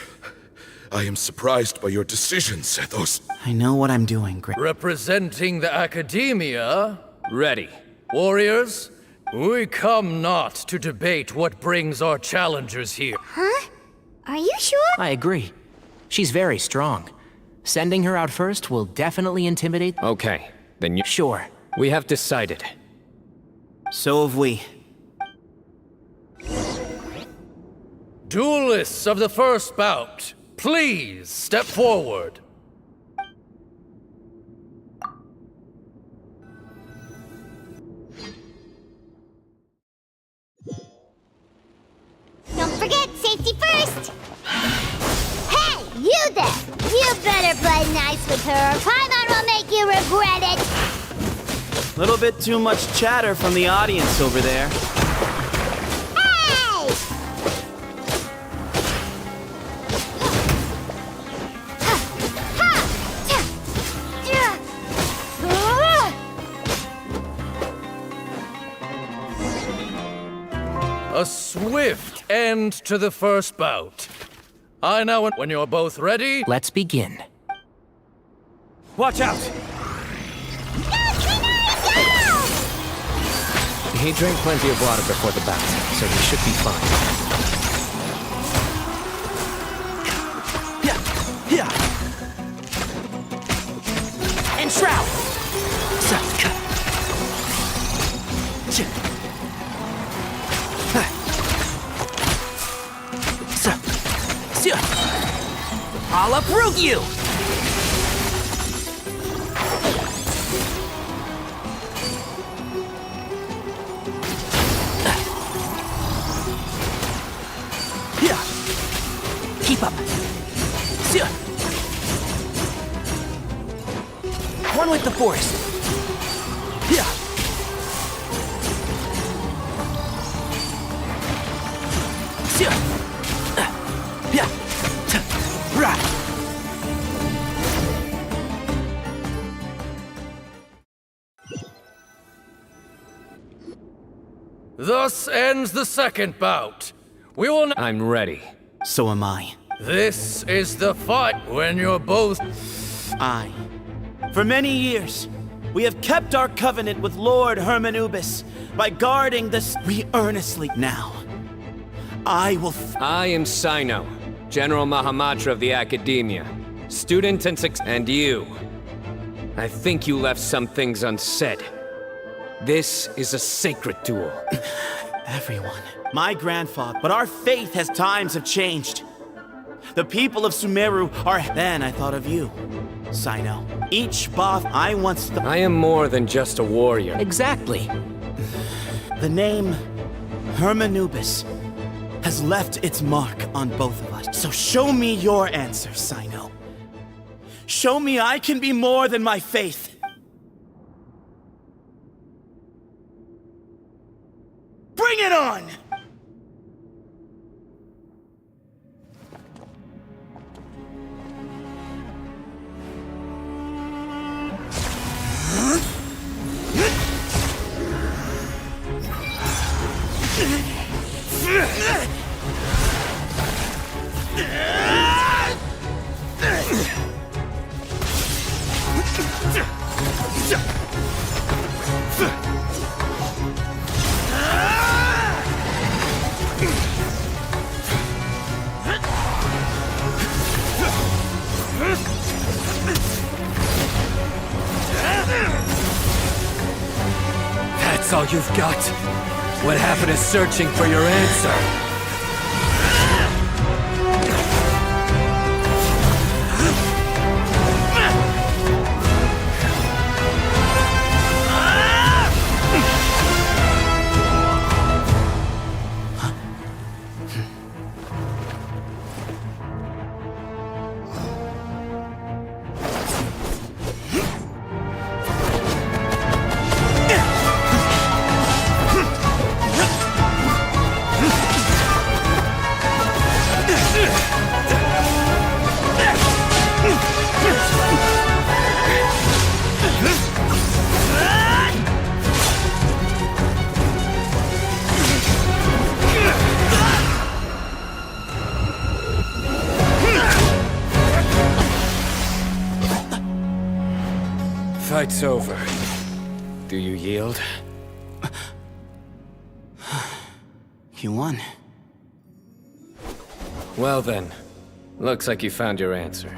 I am surprised by your decision, Sethos. I know what I'm doing, Representing the Academia. Ready. Warriors, we come not to debate what brings our challengers here. Huh? Are you sure? I agree. She's very strong. Sending her out first will definitely intimidate... Okay, then you... Sure. We have decided. So have we. Duelists of the first bout, please step forward. Don't forget, safety first! Hey, you there! You better play nice with her or Paimon will make you regret it! Little bit too much chatter from the audience over there. Hey! A swift end to the first bout. I now, when you're both ready... Let's begin. Watch out! He drank plenty of water before the bout, so he should be fine. And Shroud! I'll uproot you! Keep up. One with the forest. Thus ends the second bout. We will I'm ready. So am I. This is the fight when you're both... I. For many years, we have kept our covenant with Lord Hermanubis by guarding this... We earnestly now. I will... I am Sino, General Mahamatra of the Academia, student and you. I think you left some things unsaid. This is a sacred duel. Everyone. My grandfather. But our faith times have changed. The people of Sumeru are... Then I thought of you. Sino. Each boss I once thought. I am more than just a warrior. Exactly. The name Hermanubis has left its mark on both of us. So show me your answer, Sino. Show me I can be more than my faith. Bring it on! That's all you've got? What happened to searching for your answer? Fight's over. Do you yield? You won. Well then, looks like you found your answer.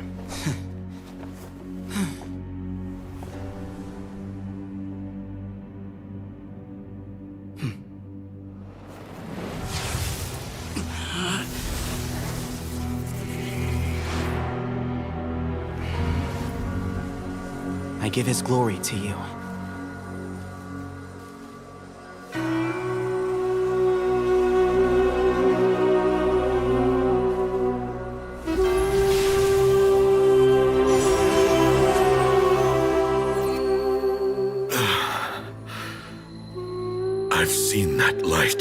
I give his glory to you. I've seen that light.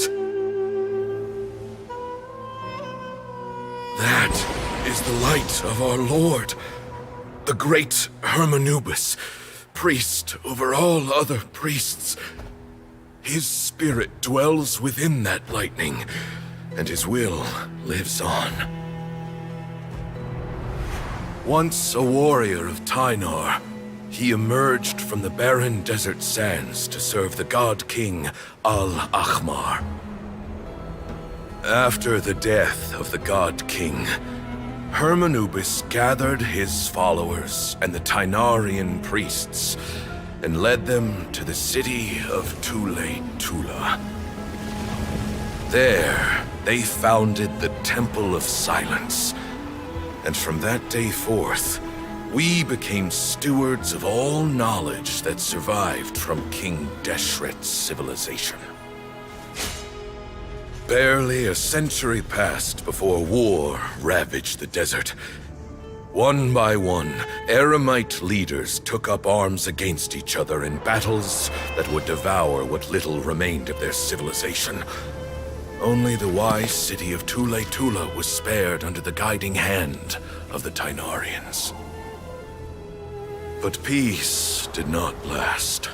That is the light of our Lord, the great Hermanubis, priest over all other priests. His spirit dwells within that lightning, and his will lives on. Once a warrior of Tynar, he emerged from the barren desert sands to serve the god king Al-Ahmar. After the death of the god king, Hermanubis gathered his followers and the Tynarian priests and led them to the city of Tule-Tula. There, they founded the Temple of Silence, and from that day forth, we became stewards of all knowledge that survived from King Deshret's civilization. Barely a century passed before war ravaged the desert. One by one, Eremite leaders took up arms against each other in battles that would devour what little remained of their civilization. Only the wise city of Tule-Tula was spared under the guiding hand of the Tynarians. But peace did not last.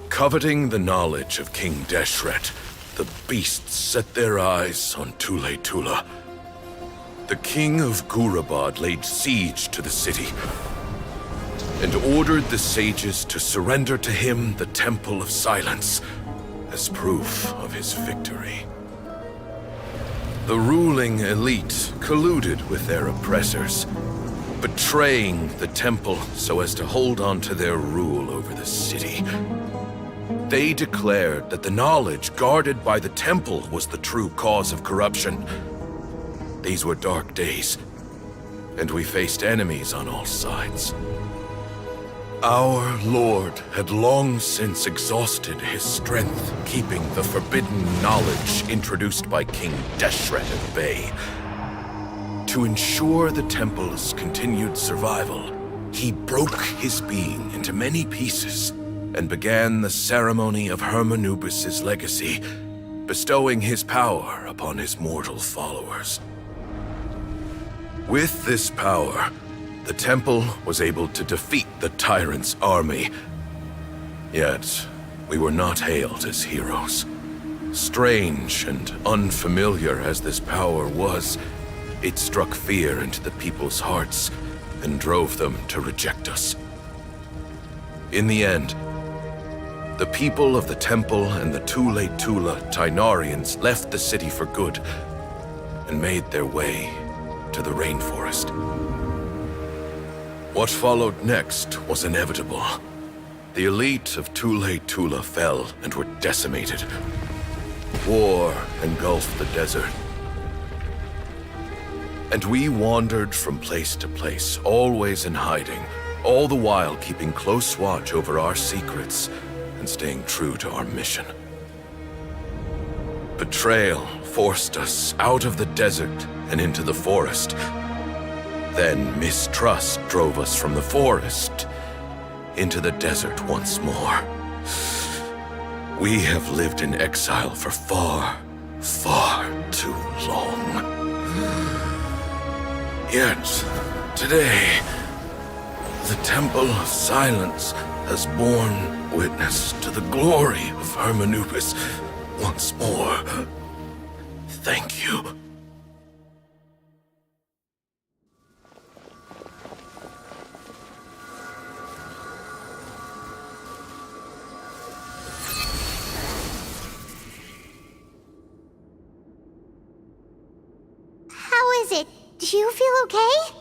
Coveting the knowledge of King Deshret, the beasts set their eyes on Tule-Tula. The king of Gurabad laid siege to the city and ordered the sages to surrender to him the Temple of Silence as proof of his victory. The ruling elite colluded with their oppressors, betraying the temple so as to hold on to their rule over the city. They declared that the knowledge guarded by the temple was the true cause of corruption. These were dark days, and we faced enemies on all sides. Our Lord had long since exhausted his strength, keeping the forbidden knowledge introduced by King Deshret at bay. To ensure the temple's continued survival, he broke his being into many pieces and began the ceremony of Hermanubis' legacy, bestowing his power upon his mortal followers. With this power, the temple was able to defeat the tyrant's army. Yet, we were not hailed as heroes. Strange and unfamiliar as this power was, it struck fear into the people's hearts and drove them to reject us. In the end, the people of the temple and the Tule Tula Tainarians left the city for good and made their way to the rainforest. What followed next was inevitable. The elite of Tule Tula fell and were decimated. War engulfed the desert. And we wandered from place to place, always in hiding, all the while keeping close watch over our secrets and staying true to our mission. Betrayal forced us out of the desert and into the forest. Then mistrust drove us from the forest into the desert once more. We have lived in exile for far, far too long. Yet, today, the Temple of Silence has borne witness to the glory of Hermanubis once more. Thank you. How is it? Do you feel okay?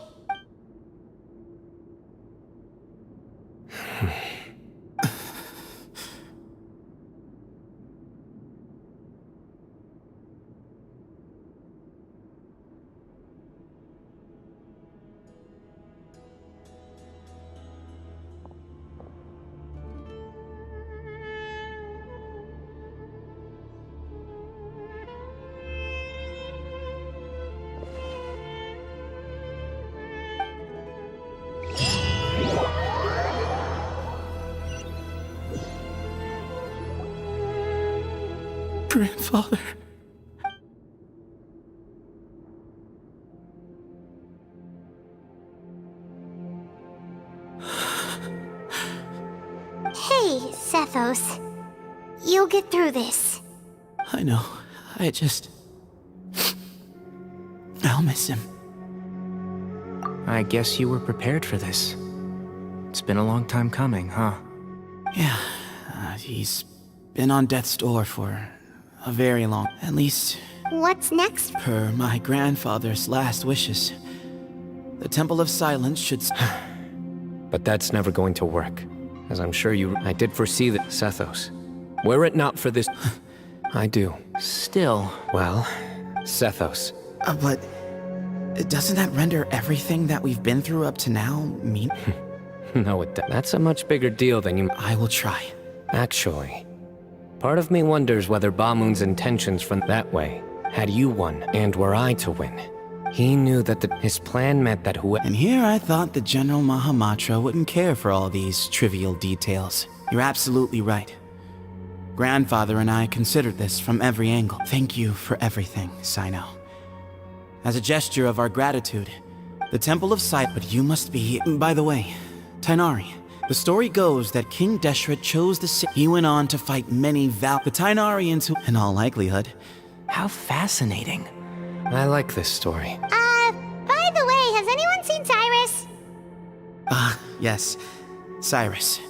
Grandfather. Hey, Sethos. You'll get through this. I know. I'll miss him. I guess you were prepared for this. It's been a long time coming, huh? Yeah, he's been on death's door for a very long... At least... What's next? Per my grandfather's last wishes. The Temple of Silence should... But that's never going to work. As I'm sure I did foresee that, Sethos. Were it not for this... I do. Still... Well, Sethos. But... doesn't that render everything that we've been through up to now mean... No, that's a much bigger deal than you... I will try. Actually, part of me wonders whether Bamun's intentions from that way, had you won, and were I to win. He knew that his plan meant that And here I thought the General Mahamatra wouldn't care for all these trivial details. You're absolutely right. Grandfather and I considered this from every angle. Thank you for everything, Sino. As a gesture of our gratitude, the Temple of Sight, but you must be... By the way, Tainari, the story goes that King Deshret chose the city. He went on to fight many the Tainarians who, in all likelihood... How fascinating. I like this story. By the way, has anyone seen Cyrus? Yes. Cyrus.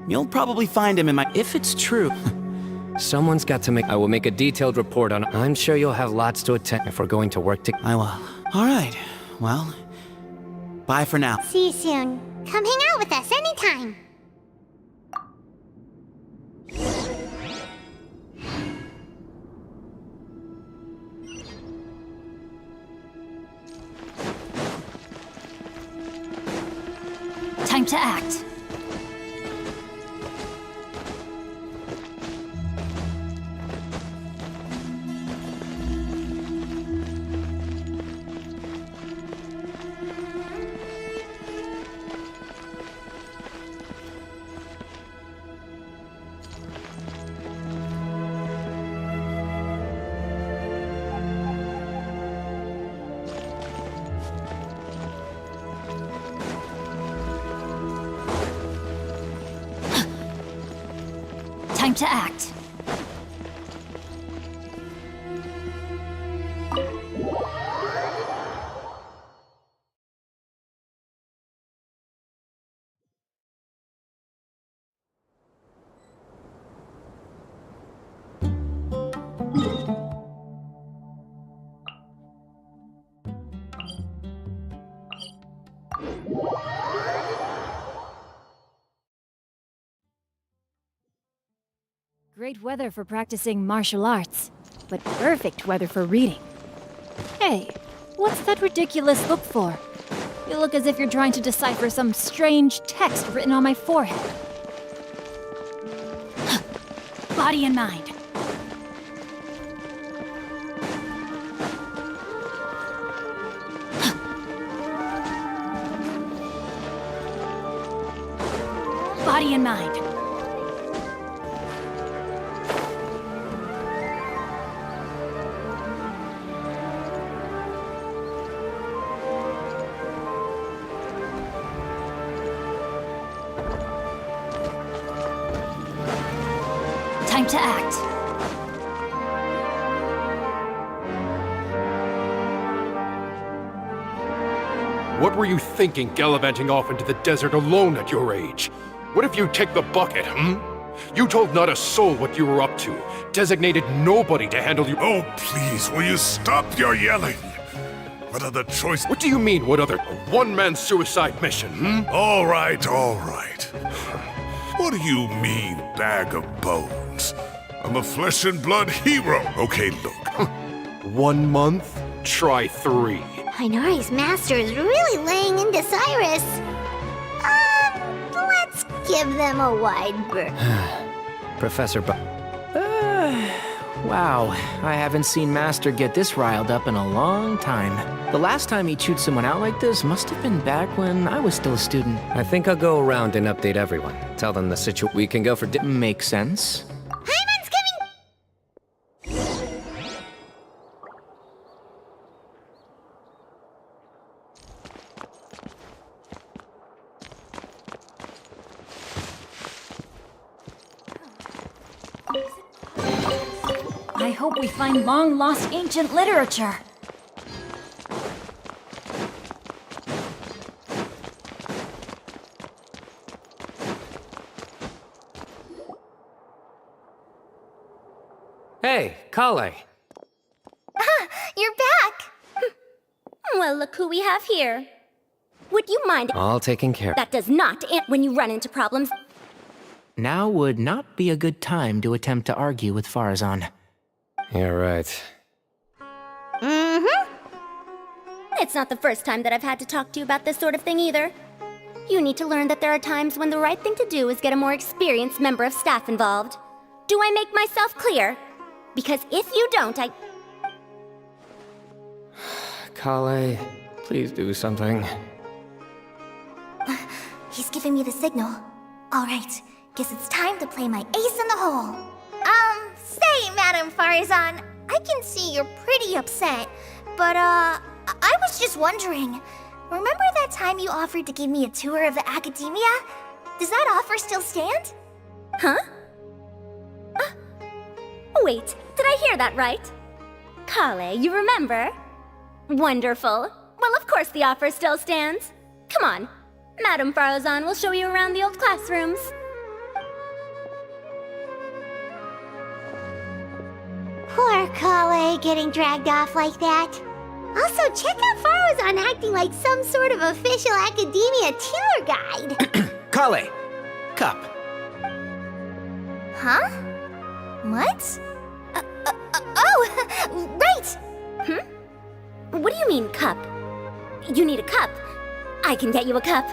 You'll probably find him in my... If it's true... Someone's got to make... I will make a detailed report on... I'm sure you'll have lots to attend if we're going to work together. I will. All right. Well, bye for now. See you soon. Come hang out with us anytime. Time to act. Time to act. Great weather for practicing martial arts, but perfect weather for reading. Hey, what's that ridiculous look for? You look as if you're trying to decipher some strange text written on my forehead. Body and mind. Body and mind. Time to act. What were you thinking gallivanting off into the desert alone at your age? What if you take the bucket, You told not a soul what you were up to, designated nobody to handle you. Oh, please, will you stop your yelling? What other choice? What do you mean, what other? A one-man suicide mission, All right, all right. What do you mean, bag of bones? I'm a flesh and blood hero. Okay, look. 1 month? Try 3. Inari's master is really laying into Cyrus. Let's give them a wide berth. Professor Wow, I haven't seen Master get this riled up in a long time. The last time he chewed someone out like this must have been back when I was still a student. I think I'll go around and update everyone. Tell them the situation. We can go for Makes sense. Paimon's coming! I hope we find long-lost ancient literature. Hey, Kale. You're back! Well, look who we have here. Would you mind? All taken care of. That does not when you run into problems. Now would not be a good time to attempt to argue with Farazan. You're right. Mm-hmm. It's not the first time that I've had to talk to you about this sort of thing either. You need to learn that there are times when the right thing to do is get a more experienced member of staff involved. Do I make myself clear? Because if you don't, Kale, please do something. He's giving me the signal. Alright, guess it's time to play my ace in the hole. Say, Madam Farazan, I can see you're pretty upset, but, I was just wondering, remember that time you offered to give me a tour of the academia? Does that offer still stand? Huh? Wait, did I hear that right? Kale, you remember? Wonderful. Well, of course the offer still stands. Come on, Madam Farazan will show you around the old classrooms. Poor Kale getting dragged off like that. Also, check out Farazan acting like some sort of official academia tour guide. Kale! Cup. Huh? What? Oh, right! What do you mean, cup? You need a cup. I can get you a cup.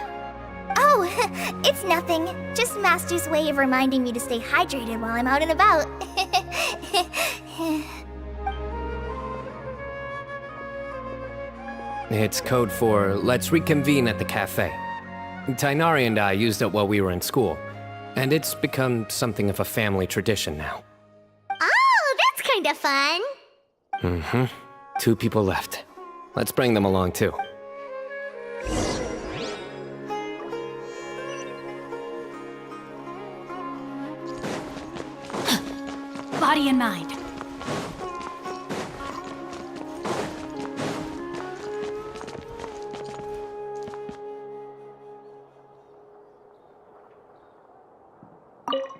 Oh, it's nothing. Just Master's way of reminding me to stay hydrated while I'm out and about. It's code for let's reconvene at the cafe. Tainari and I used it while we were in school, and it's become something of a family tradition now. Oh, that's kind of fun. Mm-hmm. 2 people left. Let's bring them along too. Body and mind.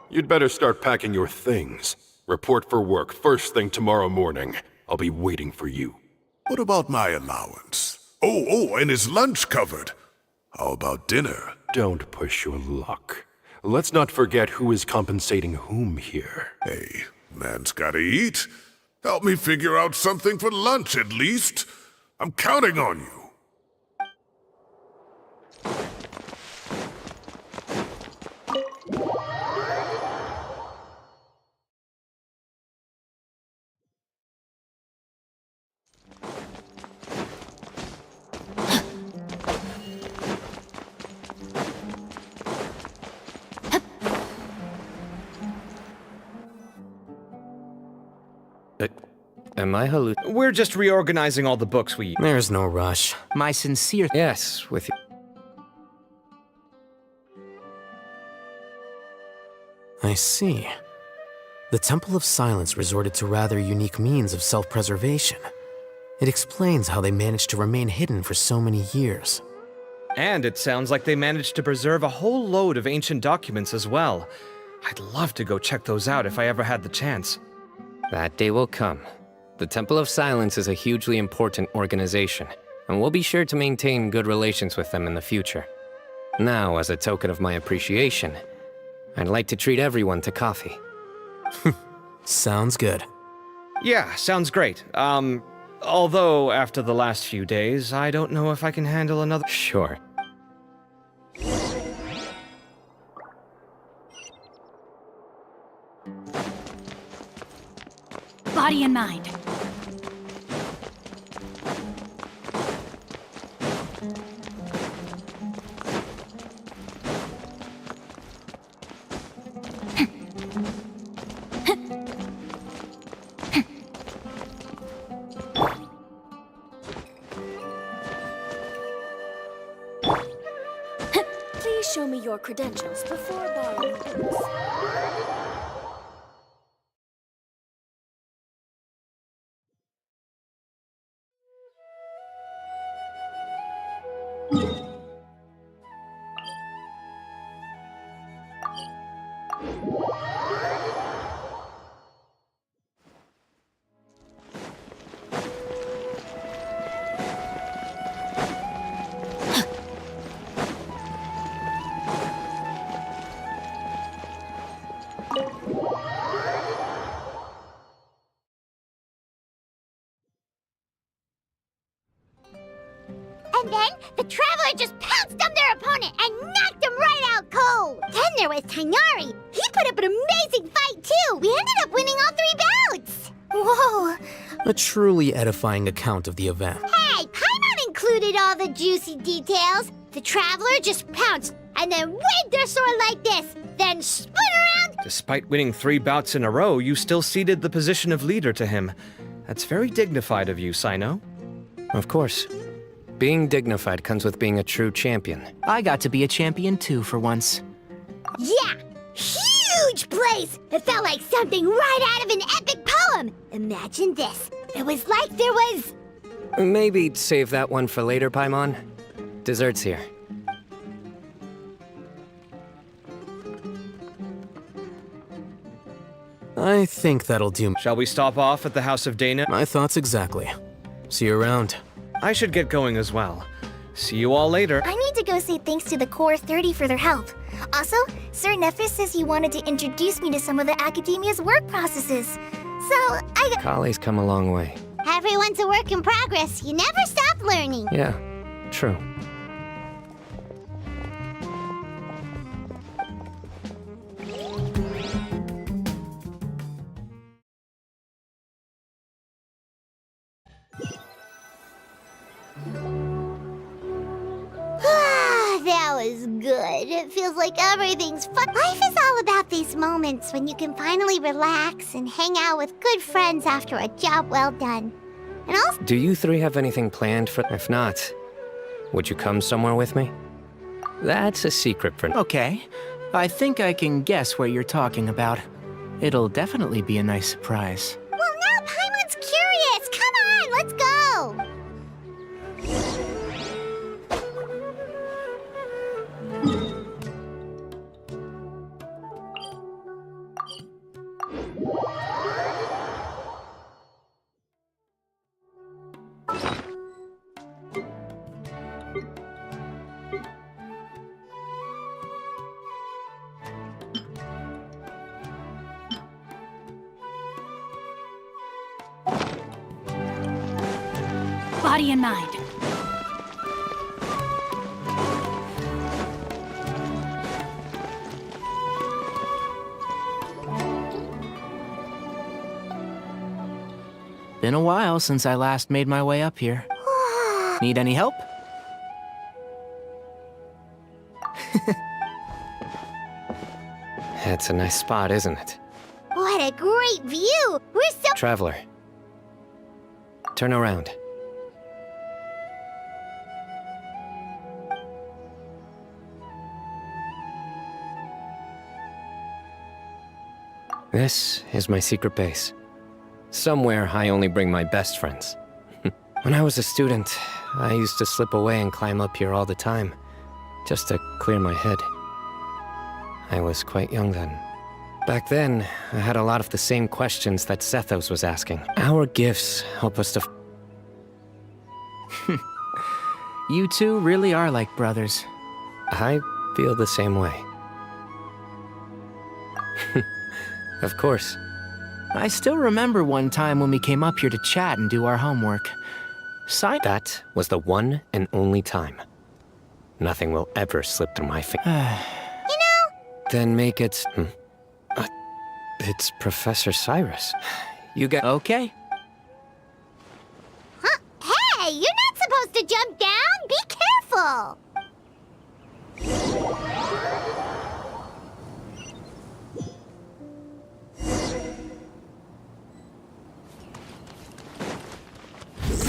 You'd better start packing your things. Report for work first thing tomorrow morning. I'll be waiting for you. What about my allowance? Oh, and is lunch covered? How about dinner? Don't push your luck. Let's not forget who is compensating whom here. Hey, man's gotta eat. Help me figure out something for lunch at least. I'm counting on you. Am I hallucinating? We're just reorganizing all the books we... There's no rush. My sincere... Yes, with you. I see. The Temple of Silence resorted to rather unique means of self-preservation. It explains how they managed to remain hidden for so many years. And it sounds like they managed to preserve a whole load of ancient documents as well. I'd love to go check those out if I ever had the chance. That day will come. The Temple of Silence is a hugely important organization, and we'll be sure to maintain good relations with them in the future. Now, as a token of my appreciation, I'd like to treat everyone to coffee. Sounds good. Yeah, sounds great. Although after the last few days, I don't know if I can handle another... Sure. Body and mind. Please show me your credentials before borrowing books. And then the Traveler just pounced on their opponent and knocked him right out cold. Then there was Tainari. He put up an amazing fight too. We ended up winning all 3 bouts. Whoa. A truly edifying account of the event. Hey, Paimon included all the juicy details. The Traveler just pounced and then waved their sword like this, then spun around. Despite winning 3 bouts in a row, you still ceded the position of leader to him. That's very dignified of you, Sino. Of course. Being dignified comes with being a true champion. I got to be a champion too for once. Yeah, huge place. It felt like something right out of an epic poem. Imagine this. It was like there was... Maybe save that one for later, Paimon. Dessert's here. I think that'll do. Shall we stop off at the House of Dana? My thoughts exactly. See you around. I should get going as well. See you all later. I need to go say thanks to the Core 30 for their help. Also, Sir Nephis says he wanted to introduce me to some of the Academia's work processes. So, Kali's come a long way. Everyone's a work in progress. You never stop learning. Yeah, true. good. It feels like everything's fun. Life is all about these moments when you can finally relax and hang out with good friends after a job well done. And also, Do you three have anything planned for... If not, would you come somewhere with me? That's a secret for... Okay. I think I can guess what you're talking about. It'll definitely be a nice surprise. well, now Paimon's curious. Come on, let's go. Body and mind. Been a while since I last made my way up here. Need any help? It's a nice spot, isn't it? What a great view. We're so... Traveler. Turn around. This is my secret base. Somewhere I only bring my best friends. When I was a student, I used to slip away and climb up here all the time, just to clear my head. I was quite young then. Back then, I had a lot of the same questions that Sethos was asking. Our gifts help us to... You two really are like brothers. I feel the same way. Of course. I still remember one time when we came up here to chat and do our homework. That was the one and only time. Nothing will ever slip through my fingers. Then make it... it's Professor Cyrus. You got... Okay. Huh? Hey, you're not supposed to jump down. Be careful.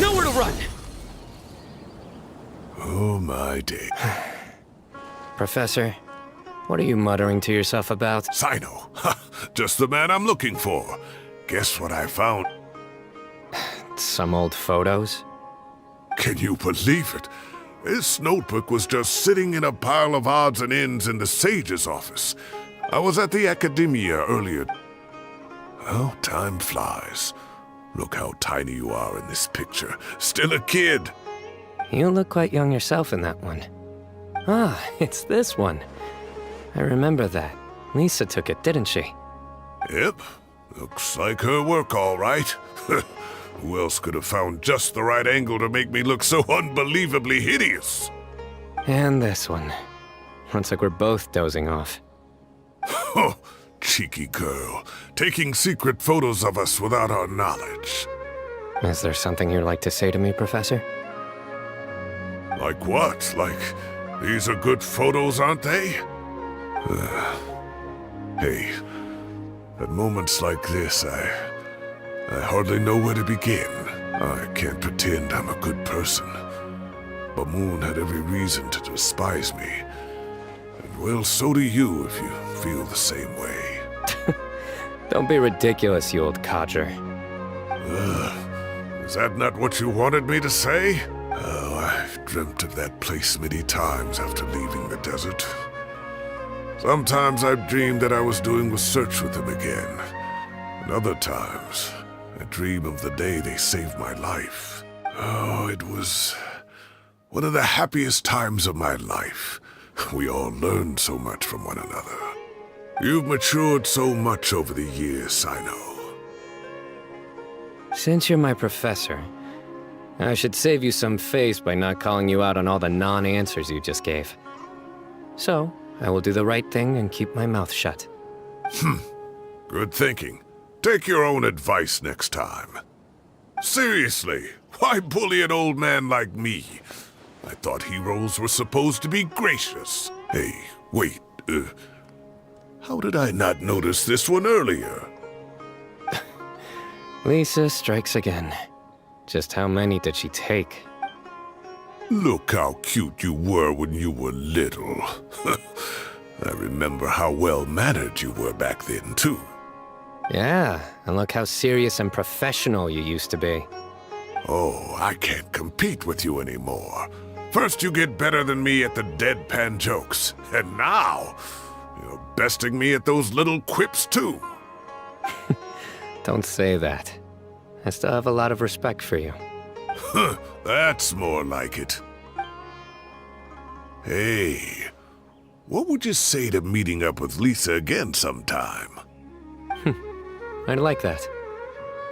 Nowhere to run! Oh my day. Professor, what are you muttering to yourself about? Sino. Just the man I'm looking for. Guess what I found? Some old photos? Can you believe it? This notebook was just sitting in a pile of odds and ends in the Sage's office. I was at the Academia earlier. Oh, time flies. Look how tiny you are in this picture. Still a kid. You look quite young yourself in that one. Ah, it's this one. I remember that. Lisa took it, didn't she? Yep. Looks like her work, all right. Who else could have found just the right angle to make me look so unbelievably hideous? And this one. Looks like we're both dozing off. Oh, cheeky girl. Taking secret photos of us without our knowledge. Is there something you'd like to say to me, Professor? Like what? Like, these are good photos, aren't they? Hey, at moments like this, I hardly know where to begin. I can't pretend I'm a good person. But Moon had every reason to despise me. And well, so do you if you feel the same way. Don't be ridiculous, you old codger. Is that not what you wanted me to say? Oh, I've dreamt of that place many times after leaving the desert. Sometimes I've dreamed that I was doing research with them again. And other times, I dream of the day they saved my life. Oh, it was one of the happiest times of my life. We all learned so much from one another. You've matured so much over the years, I know. Since you're my professor, I should save you some face by not calling you out on all the non-answers you just gave. So, I will do the right thing and keep my mouth shut. Good thinking. Take your own advice next time. Seriously, why bully an old man like me? I thought heroes were supposed to be gracious. Hey, wait, how did I not notice this one earlier? Lisa strikes again. Just how many did she take? Look how cute you were when you were little. I remember how well-mannered you were back then, too. Yeah, and look how serious and professional you used to be. Oh, I can't compete with you anymore. First you get better than me at the deadpan jokes, and now you're besting me at those little quips, too. Don't say that. I still have a lot of respect for you. That's more like it. Hey, what would you say to meeting up with Lisa again sometime? I'd like that.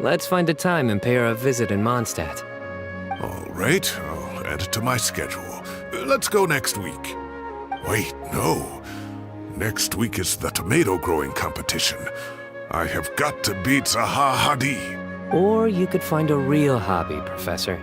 Let's find a time and pay her a visit in Mondstadt. All right, I'll add it to my schedule. Let's go next week. Wait, no. Next week is the tomato growing competition. I have got to beat Zaha Hadid. Or you could find a real hobby, Professor.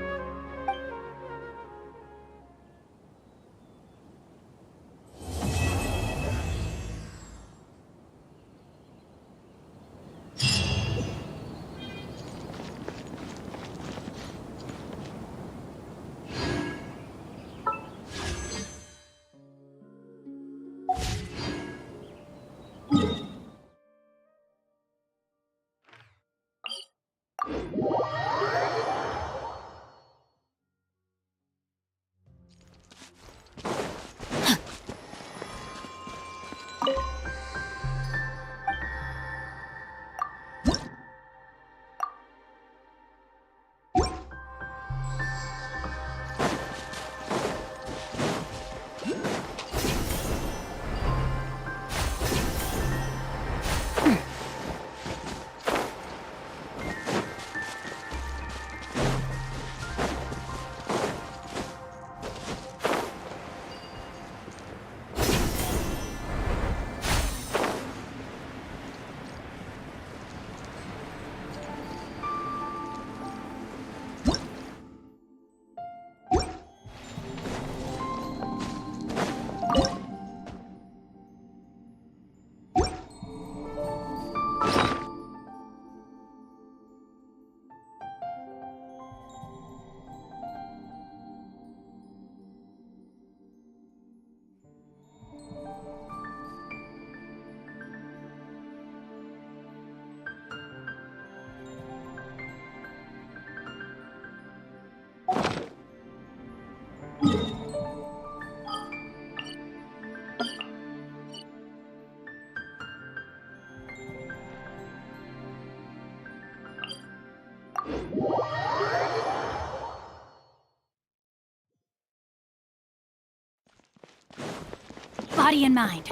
Body and mind.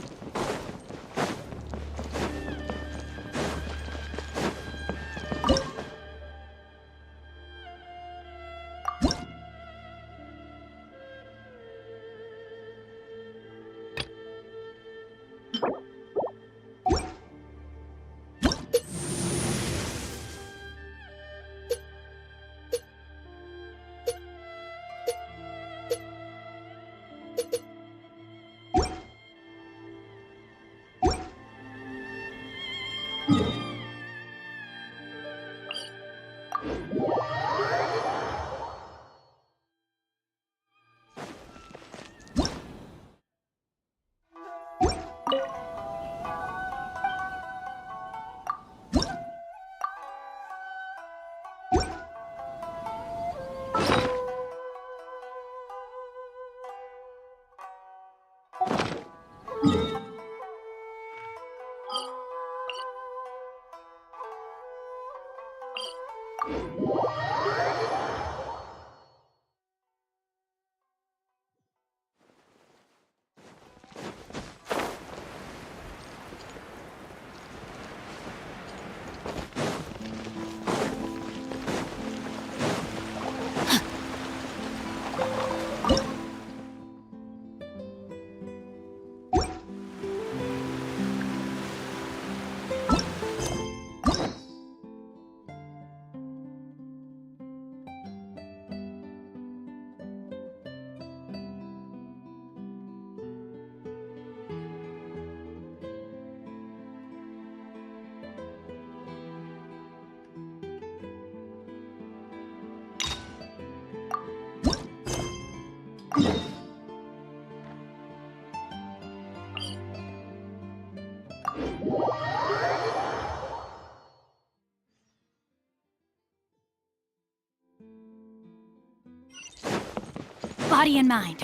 Body and mind.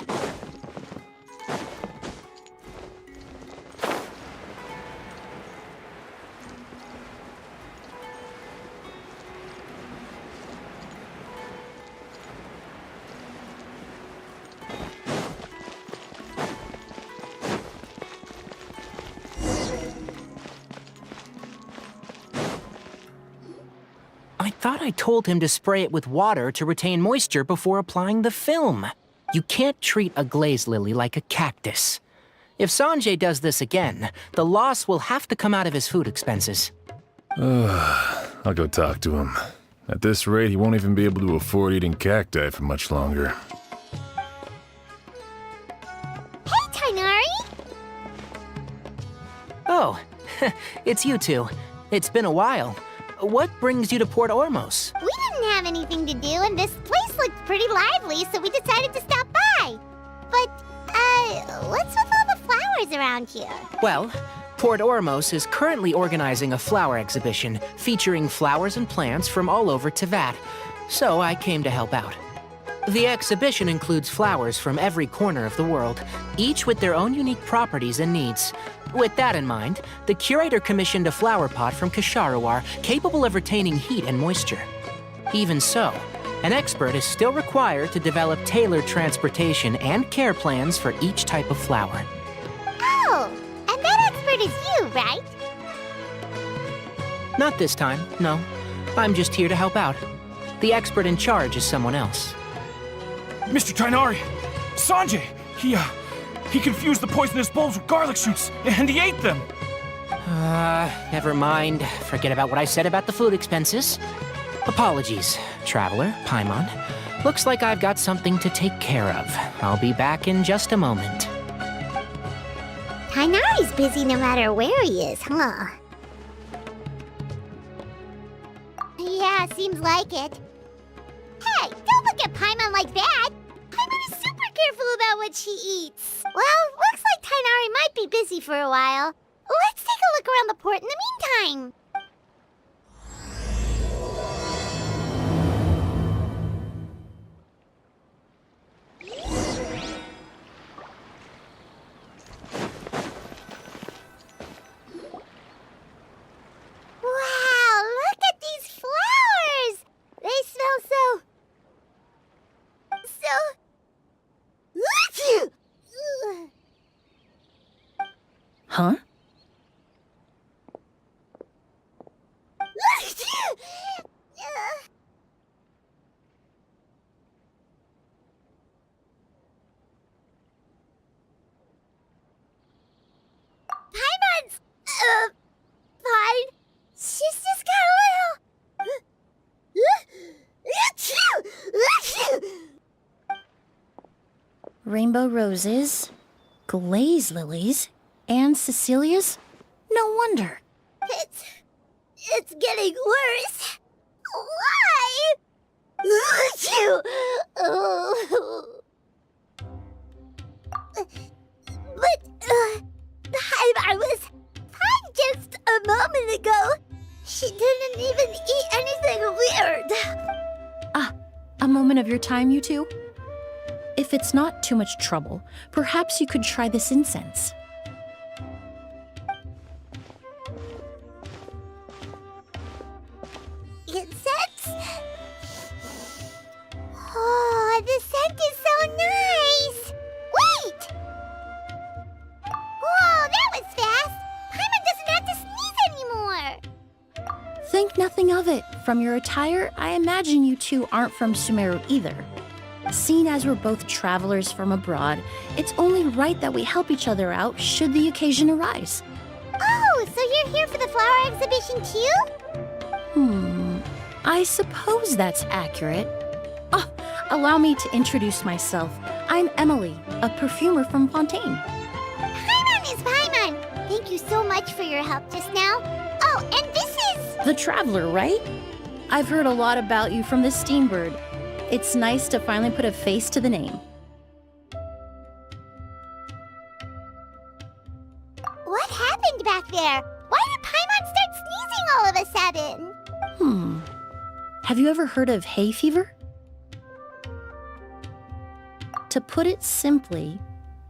I thought I told him to spray it with water to retain moisture before applying the film. You can't treat a glaze lily like a cactus. If Sanjay does this again, the loss will have to come out of his food expenses. I'll go talk to him. At this rate, he won't even be able to afford eating cacti for much longer. Hey, Tainari! Oh, it's you two. It's been a while. What brings you to Port Ormos? We didn't have anything to do, and this place looked pretty lively, so we decided to stop by. But, what's with all the flowers around here? Well, Port Ormos is currently organizing a flower exhibition featuring flowers and plants from all over Teyvat, so I came to help out. The exhibition includes flowers from every corner of the world, each with their own unique properties and needs. With that in mind, the curator commissioned a flower pot from Kasharawar capable of retaining heat and moisture. Even so, an expert is still required to develop tailored transportation and care plans for each type of flower. Oh, and that expert is you, right? Not this time, no. I'm just here to help out. The expert in charge is someone else. Mr. Tainari! Sanjay! He confused the poisonous bulbs with garlic shoots, and he ate them! Never mind. Forget about what I said about the food expenses. Apologies, Traveler, Paimon. Looks like I've got something to take care of. I'll be back in just a moment. Tainari's busy no matter where he is, huh? Yeah, seems like it. Hey, don't look at Paimon like that! Paimon is super careful about what she eats. Well, looks like Tainari might be busy for a while. Let's take a look around the port in the meantime. Wow, look at these flowers! They smell so... Huh? Paimon's... fine. She's just got a little... Rainbow roses, glaze lilies, and Cecilia's? No wonder. It's getting worse. Why? But, I was fine just a moment ago. She didn't even eat anything weird. A moment of your time, you two? If it's not too much trouble, perhaps you could try this incense. Incense? Oh, the scent is so nice! Wait! Whoa, that was fast! Paimon doesn't have to sneeze anymore! Think nothing of it. From your attire, I imagine you two aren't from Sumeru either. Seeing as we're both travelers from abroad, it's only right that we help each other out should the occasion arise. Oh, so you're here for the flower exhibition too? I suppose that's accurate. Allow me to introduce myself. I'm Emily, a perfumer from Fontaine. Paimon is Paimon! Thank you so much for your help just now. Oh, and this is... The Traveler, right? I've heard a lot about you from the Steambird. It's nice to finally put a face to the name. What happened happened back there? Why did Paimon start sneezing all of a sudden? Have you ever heard of hay fever? To put it simply,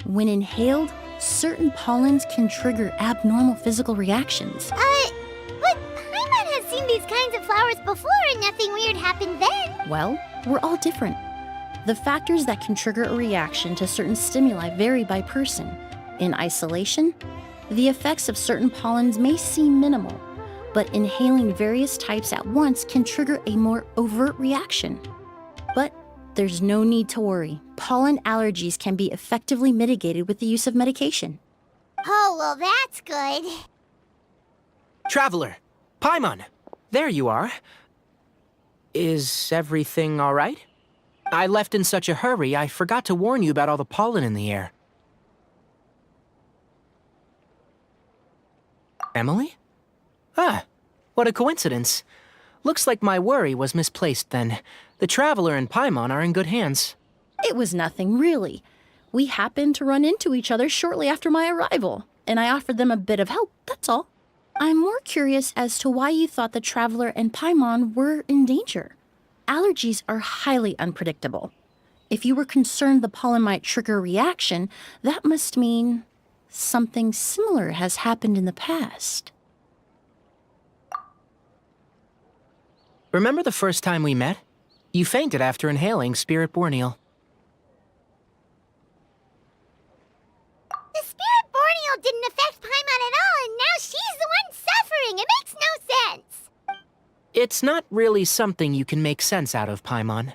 when inhaled, certain pollens can trigger abnormal physical reactions. But Paimon has seen these kinds of flowers before and nothing weird happened then. Well, we're all different. The factors that can trigger a reaction to certain stimuli vary by person. In isolation, the effects of certain pollens may seem minimal, but inhaling various types at once can trigger a more overt reaction. But there's no need to worry. Pollen allergies can be effectively mitigated with the use of medication. Oh, well, that's good. Traveler! Paimon! There you are. Is everything all right? I left in such a hurry, I forgot to warn you about all the pollen in the air. Emily? Ah, what a coincidence. Looks like my worry was misplaced then. The Traveler and Paimon are in good hands. It was nothing, really. We happened to run into each other shortly after my arrival, and I offered them a bit of help, that's all. I'm more curious as to why you thought the Traveler and Paimon were in danger. Allergies are highly unpredictable. If you were concerned the pollen might trigger a reaction, that must mean something similar has happened in the past. Remember the first time we met? You fainted after inhaling Spirit Borneal. The Spirit Borneal didn't affect Paimon at all, and now she's the one suffering. It makes no sense. It's not really something you can make sense out of, Paimon.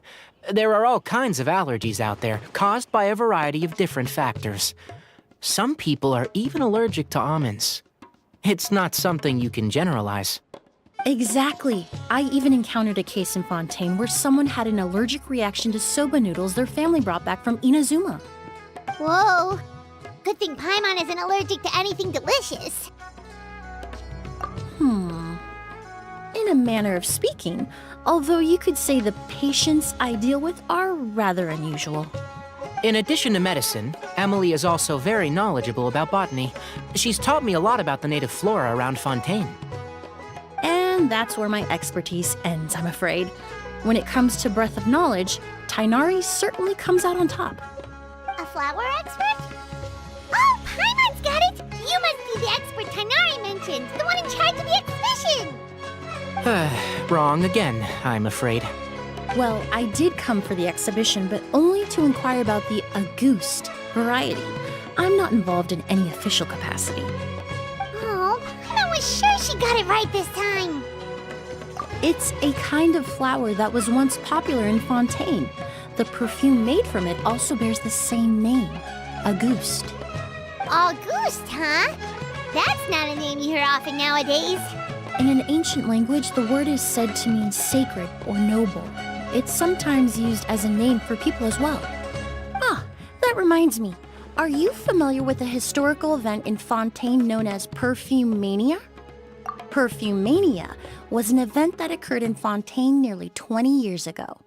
There are all kinds of allergies out there, caused by a variety of different factors. Some people are even allergic to almonds. It's not something you can generalize. Exactly. I even encountered a case in Fontaine where someone had an allergic reaction to soba noodles their family brought back from Inazuma. Whoa. Good thing Paimon isn't allergic to anything delicious. In a manner of speaking, although you could say the patients I deal with are rather unusual. In addition to medicine, Emily is also very knowledgeable about botany. She's taught me a lot about the native flora around Fontaine. And that's where my expertise ends, I'm afraid. When it comes to breadth of knowledge, Tighnari certainly comes out on top. A flower expert? Oh, Paimon's got it! You must be the expert Tighnari mentioned, the one in charge of the exhibition! Wrong again, I'm afraid. Well, I did come for the exhibition, but only to inquire about the Auguste variety. I'm not involved in any official capacity. Oh, Paimon was sure she got it right this time. It's a kind of flower that was once popular in Fontaine. The perfume made from it also bears the same name, Auguste. Auguste, huh? That's not a name you hear often nowadays. In an ancient language, the word is said to mean sacred or noble. It's sometimes used as a name for people as well. Ah, that reminds me. Are you familiar with a historical event in Fontaine known as Perfume Mania? Perfume Mania was an event that occurred in Fontaine nearly 20 years ago.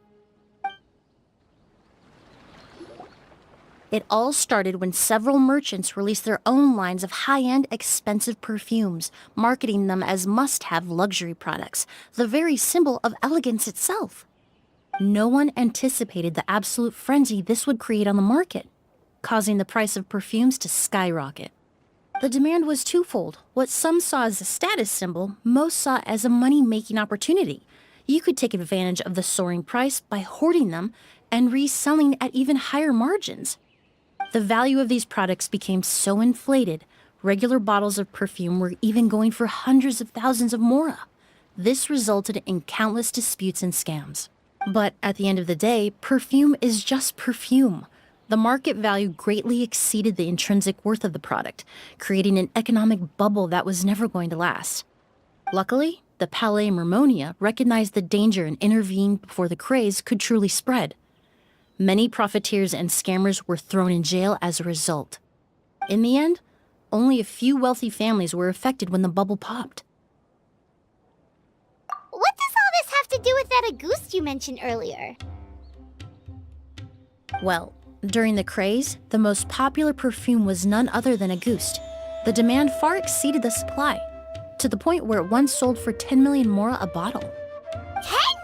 It all started when several merchants released their own lines of high-end, expensive perfumes, marketing them as must-have luxury products, the very symbol of elegance itself. No one anticipated the absolute frenzy this would create on the market, causing the price of perfumes to skyrocket. The demand was twofold. What some saw as a status symbol, most saw as a money-making opportunity. You could take advantage of the soaring price by hoarding them and reselling at even higher margins. The value of these products became so inflated, regular bottles of perfume were even going for hundreds of thousands of mora. This resulted in countless disputes and scams. But at the end of the day, perfume is just perfume. The market value greatly exceeded the intrinsic worth of the product, creating an economic bubble that was never going to last. Luckily, the Palais Mermonia recognized the danger and intervened before the craze could truly spread. Many profiteers and scammers were thrown in jail as a result. In the end, only a few wealthy families were affected when the bubble popped. What does all this have to do with that Auguste you mentioned earlier? Well, during the craze, the most popular perfume was none other than Auguste. The demand far exceeded the supply, to the point where it once sold for 10 million mora a bottle. 10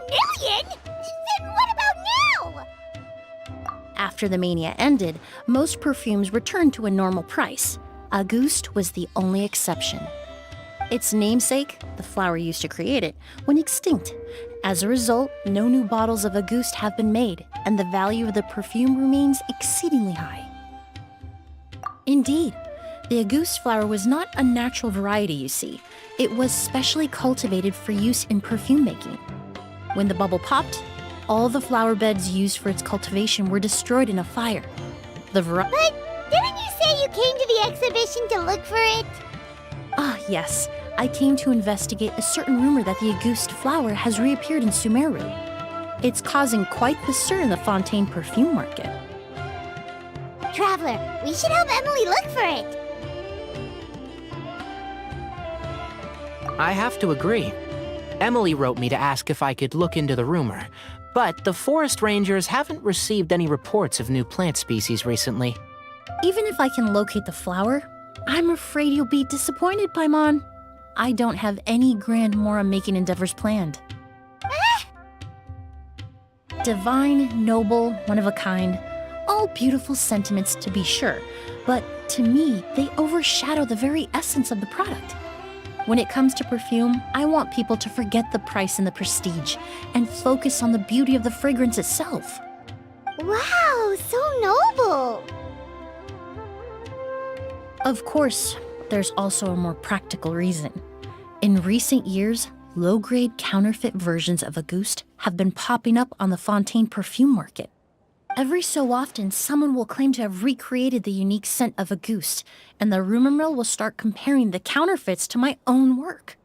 million? Then what about now? After the mania ended, most perfumes returned to a normal price. Auguste was the only exception. Its namesake, the flower used to create it, went extinct. As a result, no new bottles of Auguste have been made, and the value of the perfume remains exceedingly high. Indeed, the Auguste flower was not a natural variety, you see. It was specially cultivated for use in perfume making. When the bubble popped, all the flower beds used for its cultivation were destroyed in a fire. But didn't you say you came to the exhibition to look for it? Ah, yes. I came to investigate a certain rumor that the Auguste flower has reappeared in Sumeru. It's causing quite the stir in the Fontaine perfume market. Traveler, we should help Emily look for it. I have to agree. Emily wrote me to ask if I could look into the rumor, but the forest rangers haven't received any reports of new plant species recently. Even if I can locate the flower, I'm afraid you'll be disappointed, Paimon. I don't have any grand Mora-making endeavors planned. Divine, noble, one of a kind, all beautiful sentiments to be sure, but to me, they overshadow the very essence of the product. When it comes to perfume, I want people to forget the price and the prestige and focus on the beauty of the fragrance itself. Wow, so noble! Of course, there's also a more practical reason. In recent years, low-grade counterfeit versions of Auguste have been popping up on the Fontaine perfume market. Every so often, someone will claim to have recreated the unique scent of Auguste, and the rumor mill will start comparing the counterfeits to my own work.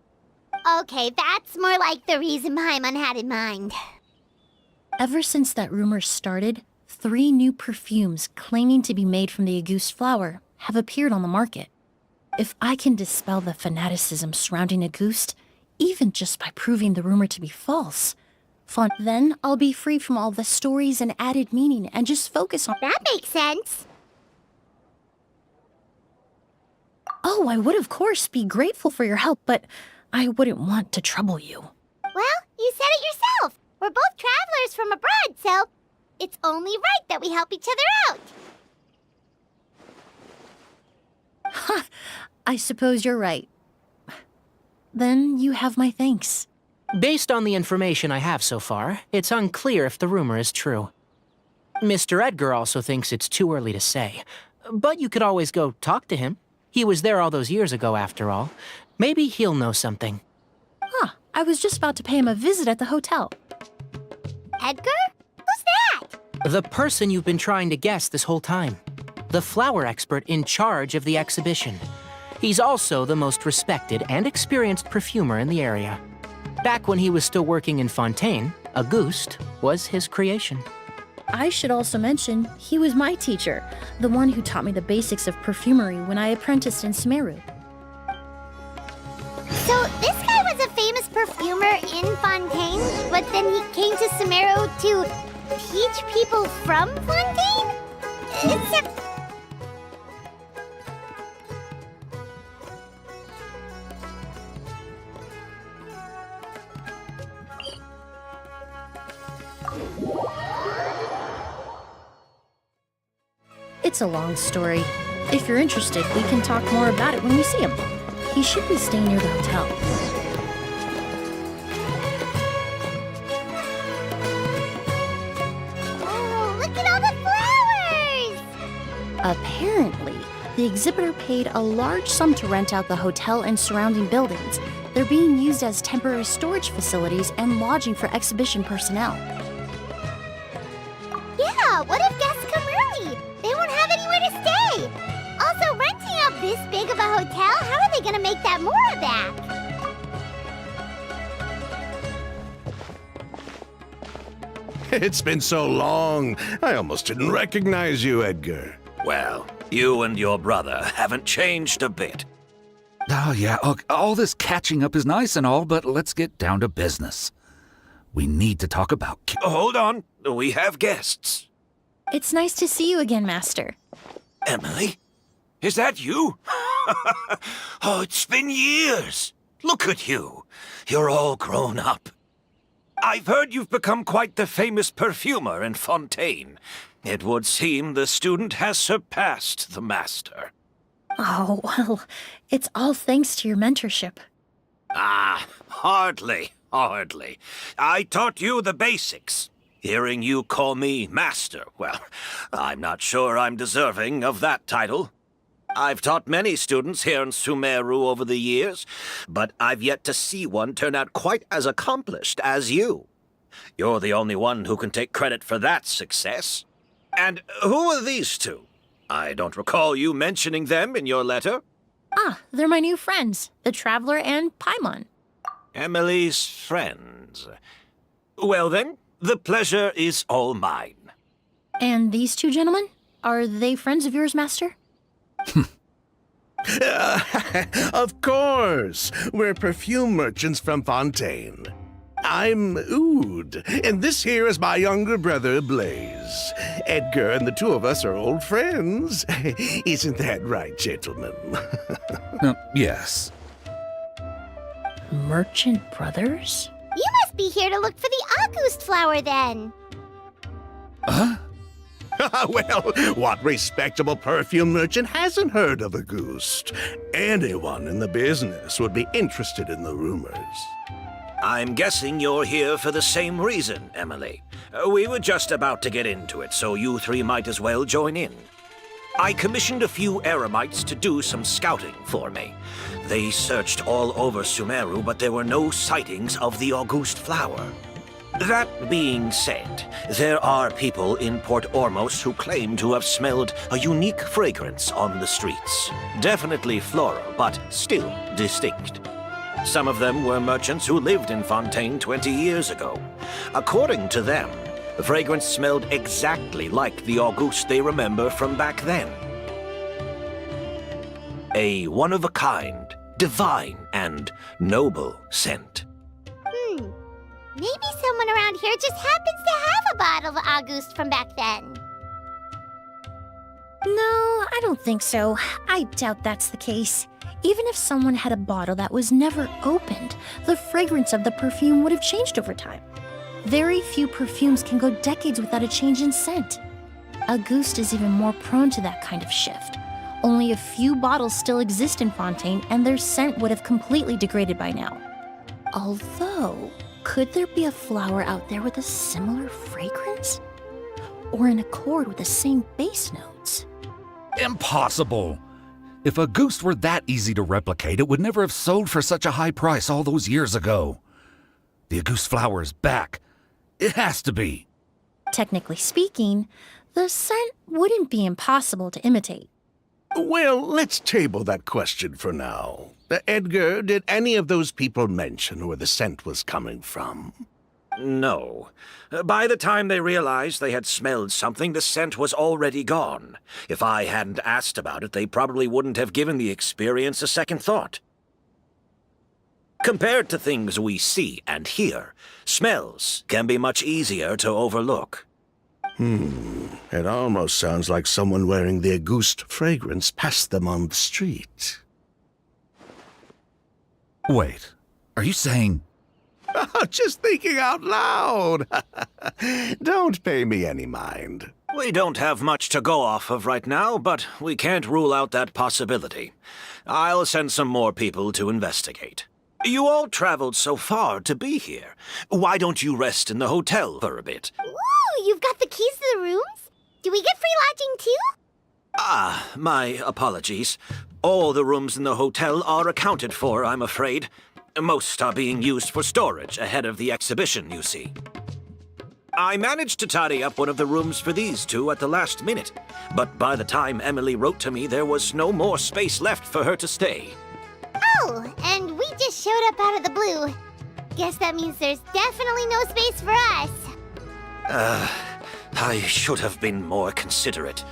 Okay, that's more like the reason Paimon had in mind. Ever since that rumor started, 3 new perfumes claiming to be made from the Auguste flower have appeared on the market. If I can dispel the fanaticism surrounding Auguste, even just by proving the rumor to be false, then I'll be free from all the stories and added meaning and just focus on— That makes sense. Oh, I would of course be grateful for your help, but I wouldn't want to trouble you. Well, you said it yourself. We're both travelers from abroad, so it's only right that we help each other out. Ha! I suppose you're right. Then you have my thanks. Based on the information I have so far, it's unclear if the rumor is true. Mr. Edgar also thinks it's too early to say, but you could always go talk to him. He was there all those years ago, after all. Maybe he'll know something. Huh, I was just about to pay him a visit at the hotel. Edgar? Who's that? The person you've been trying to guess this whole time. The flower expert in charge of the exhibition. He's also the most respected and experienced perfumer in the area. Back when he was still working in Fontaine, Auguste was his creation. I should also mention, he was my teacher, the one who taught me the basics of perfumery when I apprenticed in Sumeru. So this guy was a famous perfumer in Fontaine, but then he came to Sumeru to teach people from Fontaine? Except... It's a long story. If you're interested, we can talk more about it when we see him. He should be staying near the hotel. Oh, look at all the flowers! Apparently, the exhibitor paid a large sum to rent out the hotel and surrounding buildings. They're being used as temporary storage facilities and lodging for exhibition personnel. Yeah, what if guests come early? They won't have anywhere to stay. Also, renting out this big of a hotel, how are they gonna make that Mora back? It's been so long, I almost didn't recognize you, Edgar. Well, you and your brother haven't changed a bit. Oh, yeah, look, all this catching up is nice and all, but let's get down to business. We need to talk about... Hold on, we have guests. It's nice to see you again, Master. Emily? Is that you? Oh, it's been years. Look at you. You're all grown up. I've heard you've become quite the famous perfumer in Fontaine. It would seem the student has surpassed the master. Oh, well, it's all thanks to your mentorship. Ah, hardly. I taught you the basics. Hearing you call me master, well, I'm not sure I'm deserving of that title. I've taught many students here in Sumeru over the years, but I've yet to see one turn out quite as accomplished as you. You're the only one who can take credit for that success. And who are these two? I don't recall you mentioning them in your letter. Ah, they're my new friends, the Traveler and Paimon. Emily's friends. Well then, the pleasure is all mine. And these two gentlemen? Are they friends of yours, Master? Of course! We're perfume merchants from Fontaine. I'm Oud, and this here is my younger brother, Blaze. Edgar and the two of us are old friends. Isn't that right, gentlemen? Yes. Merchant brothers? You must be here to look for the August flower then. Huh? Well, what respectable perfume merchant hasn't heard of a Auguste? Anyone in the business would be interested in the rumors. I'm guessing you're here for the same reason, Emily. We were just about to get into it, so you three might as well join in. I commissioned a few eremites to do some scouting for me. They searched all over Sumeru, but there were no sightings of the August flower. That being said, there are people in Port Ormos who claim to have smelled a unique fragrance on the streets. Definitely floral, but still distinct. Some of them were merchants who lived in Fontaine 20 years ago. According to them, the fragrance smelled exactly like the August they remember from back then. A one-of-a-kind, divine, and noble scent. Maybe someone around here just happens to have a bottle of August from back then. No, I don't think so. I doubt that's the case. Even if someone had a bottle that was never opened, the fragrance of the perfume would have changed over time. Very few perfumes can go decades without a change in scent. Auguste is even more prone to that kind of shift. Only a few bottles still exist in Fontaine, and their scent would have completely degraded by now. Although, could there be a flower out there with a similar fragrance? Or in accord with the same base notes? Impossible! If a goose were that easy to replicate, it would never have sold for such a high price all those years ago. The Auguste flower is back. It has to be. Technically speaking, the scent wouldn't be impossible to imitate. Well, let's table that question for now. Edgar, did any of those people mention where the scent was coming from? No. By the time they realized they had smelled something, the scent was already gone. If I hadn't asked about it, they probably wouldn't have given the experience a second thought. Compared to things we see and hear, smells can be much easier to overlook. It almost sounds like someone wearing the Auguste fragrance passed them on the street. Wait, are you saying... Just thinking out loud. Don't pay me any mind. We don't have much to go off of right now, but we can't rule out that possibility. I'll send some more people to investigate. You all traveled so far to be here. Why don't you rest in the hotel for a bit? Ooh, you've got the keys to the rooms? Do we get free lodging too? Ah, my apologies. All the rooms in the hotel are accounted for, I'm afraid. Most are being used for storage ahead of the exhibition, you see. I managed to tidy up one of the rooms for these two at the last minute, but by the time Emily wrote to me, there was no more space left for her to stay. Oh, and we just showed up out of the blue. Guess that means there's definitely no space for us. I should have been more considerate.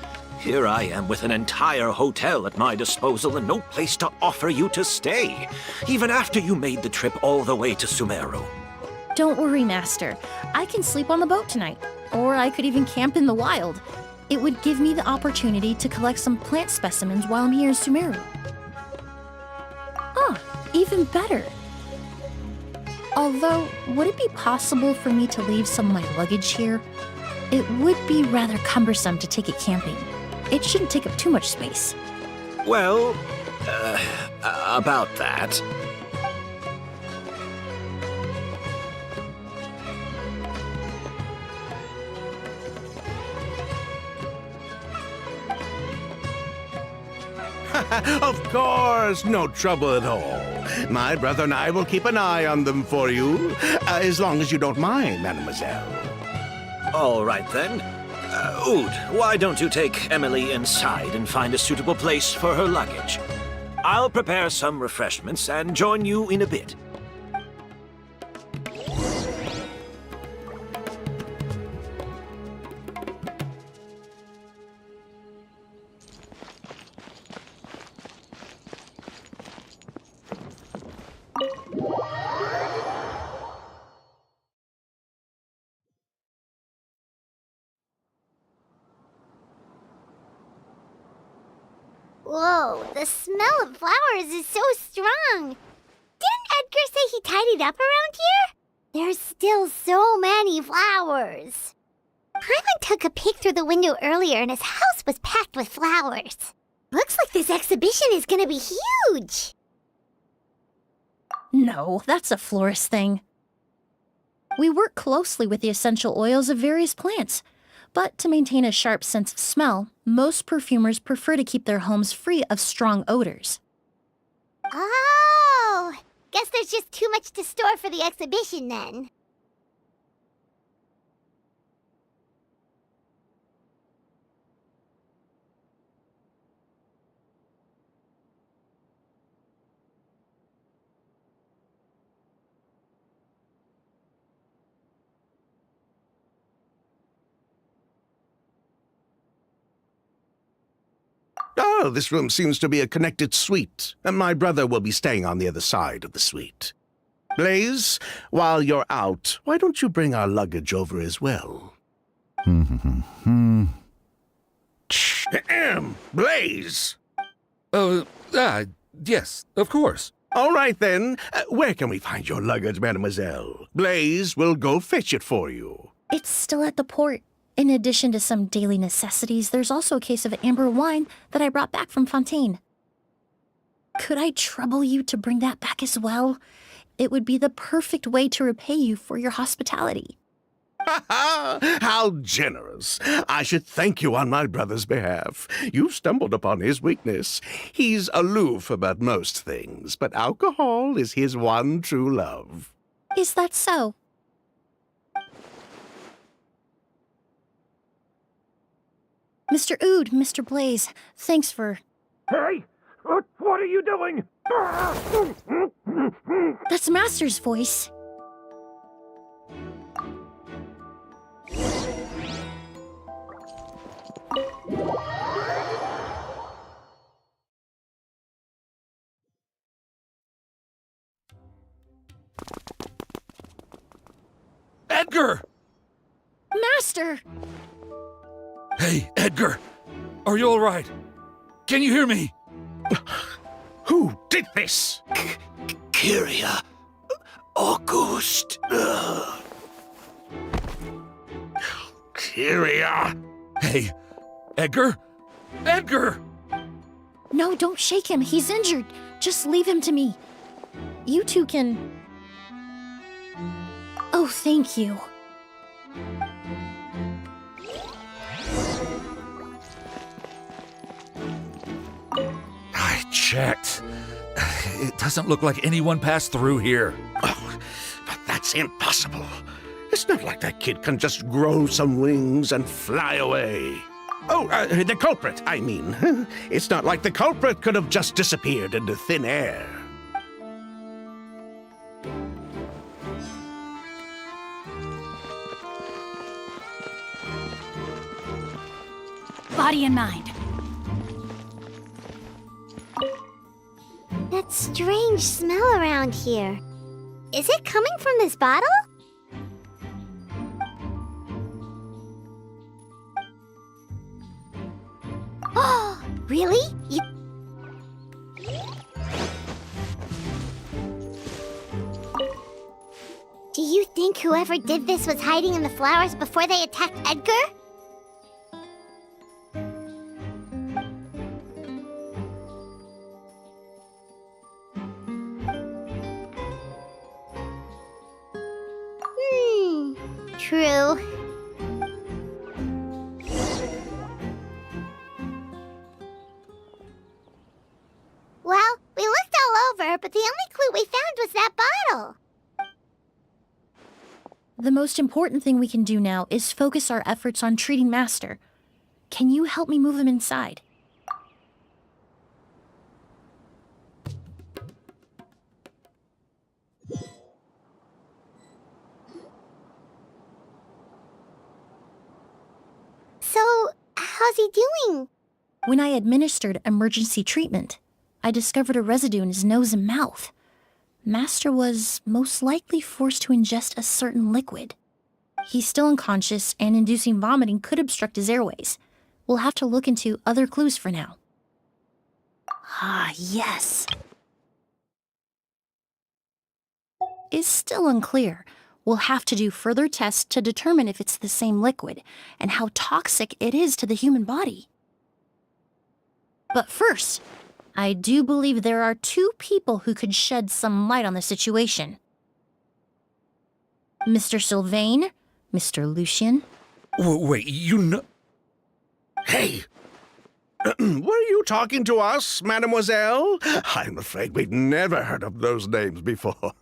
Here I am with an entire hotel at my disposal and no place to offer you to stay, even after you made the trip all the way to Sumeru. Don't worry, Master. I can sleep on the boat tonight. Or I could even camp in the wild. It would give me the opportunity to collect some plant specimens while I'm here in Sumeru. Ah, even better. Although, would it be possible for me to leave some of my luggage here? It would be rather cumbersome to take it camping. It shouldn't take up too much space. Well, about that. Of course, no trouble at all. My brother and I will keep an eye on them for you, as long as you don't mind, mademoiselle. All right then. Oud, why don't you take Emily inside and find a suitable place for her luggage? I'll prepare some refreshments and join you in a bit. Whoa, the smell of flowers is so strong. Didn't Edgar say he tidied up around here? There's still so many flowers. Paimon took a peek through the window earlier and his house was packed with flowers. Looks like this exhibition is gonna be huge. No, that's a florist thing. We work closely with the essential oils of various plants, but to maintain a sharp sense of smell, most perfumers prefer to keep their homes free of strong odors. Oh, guess there's just too much to store for the exhibition then. Oh, this room seems to be a connected suite, and my brother will be staying on the other side of the suite. Blaze, while you're out, why don't you bring our luggage over as well? Blaze! Yes, of course. All right, then. Where can we find your luggage, mademoiselle? Blaze will go fetch it for you. It's still at the port. In addition to some daily necessities, there's also a case of amber wine that I brought back from Fontaine. Could I trouble you to bring that back as well? It would be the perfect way to repay you for your hospitality. How generous. I should thank you on my brother's behalf. You stumbled upon his weakness. He's aloof about most things, but alcohol is his one true love. Is that so? Mr. Ood, Mr. Blaze, thanks for... Hey! What are you doing? That's Master's voice. Edgar! Master! Hey, Edgar! Are you all right? Can you hear me? Who did this? Kyria. August. Kyria! Hey, Edgar? Edgar! No, don't shake him. He's injured. Just leave him to me. You two can... Oh, thank you. I checked. It doesn't look like anyone passed through here. Oh, but that's impossible. It's not like that kid can just grow some wings and fly away. Oh, the culprit, I mean. It's not like the culprit could have just disappeared into thin air. Body and mind. That strange smell around here. Is it coming from this bottle? think whoever did this was hiding in the flowers before they attacked Edgar? True. Well, we looked all over, but the only clue we found was that bottle. The most important thing we can do now is focus our efforts on treating Master. Can you help me move him inside? So, how's he doing? When I administered emergency treatment, I discovered a residue in his nose and mouth. Master was most likely forced to ingest a certain liquid. He's still unconscious, and inducing vomiting could obstruct his airways. We'll have to look into other clues for now. Ah, yes. Is still unclear. We'll have to do further tests to determine if it's the same liquid, and how toxic it is to the human body. But first, I do believe there are two people who could shed some light on the situation. Mr. Sylvain, Mr. Lucien. Wait, you know... Hey! Were you talking to us, mademoiselle? I'm afraid we'd never heard of those names before.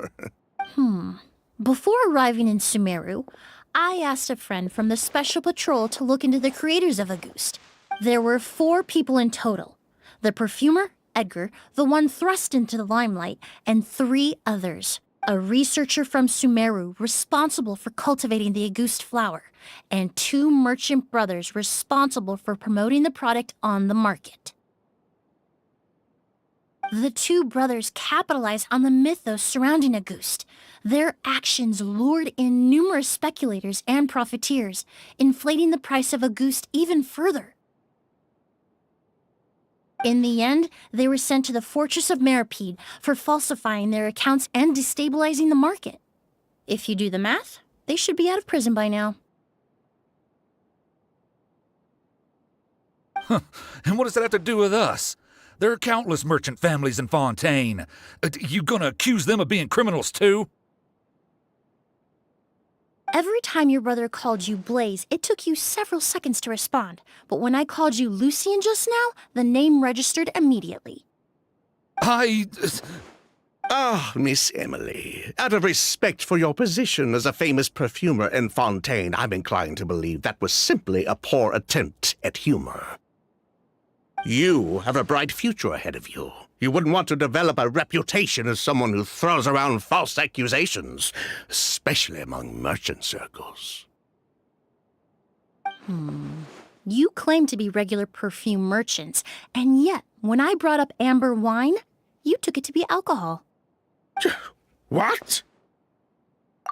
Before arriving in Sumeru, I asked a friend from the Special Patrol to look into the creators of Auguste. There were 4 people in total. The perfumer, Edgar, the one thrust into the limelight, and 3 others. A researcher from Sumeru responsible for cultivating the Auguste flower, and 2 merchant brothers responsible for promoting the product on the market. The 2 brothers capitalized on the mythos surrounding Auguste. Their actions lured in numerous speculators and profiteers, inflating the price of Auguste even further. In the end, they were sent to the Fortress of Meripede for falsifying their accounts and destabilizing the market. If you do the math, they should be out of prison by now. And what does that have to do with us? There are countless merchant families in Fontaine. You gonna accuse them of being criminals too? Every time your brother called you Blaze, it took you several seconds to respond. But when I called you Lucien just now, the name registered immediately. Miss Emily, out of respect for your position as a famous perfumer in Fontaine, I'm inclined to believe that was simply a poor attempt at humor. You have a bright future ahead of you. You wouldn't want to develop a reputation as someone who throws around false accusations, especially among merchant circles. You claim to be regular perfume merchants, and yet, when I brought up amber wine, you took it to be alcohol. What?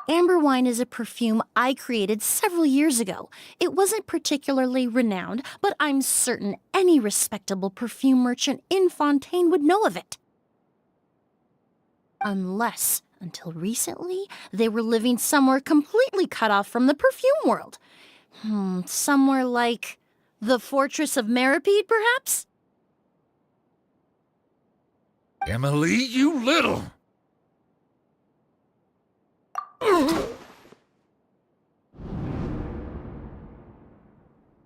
Amber wine is a perfume I created several years ago. It wasn't particularly renowned, but I'm certain any respectable perfume merchant in Fontaine would know of it. Unless, until recently, they were living somewhere completely cut off from the perfume world. Somewhere like the Fortress of Meripede, perhaps? Emily, you little...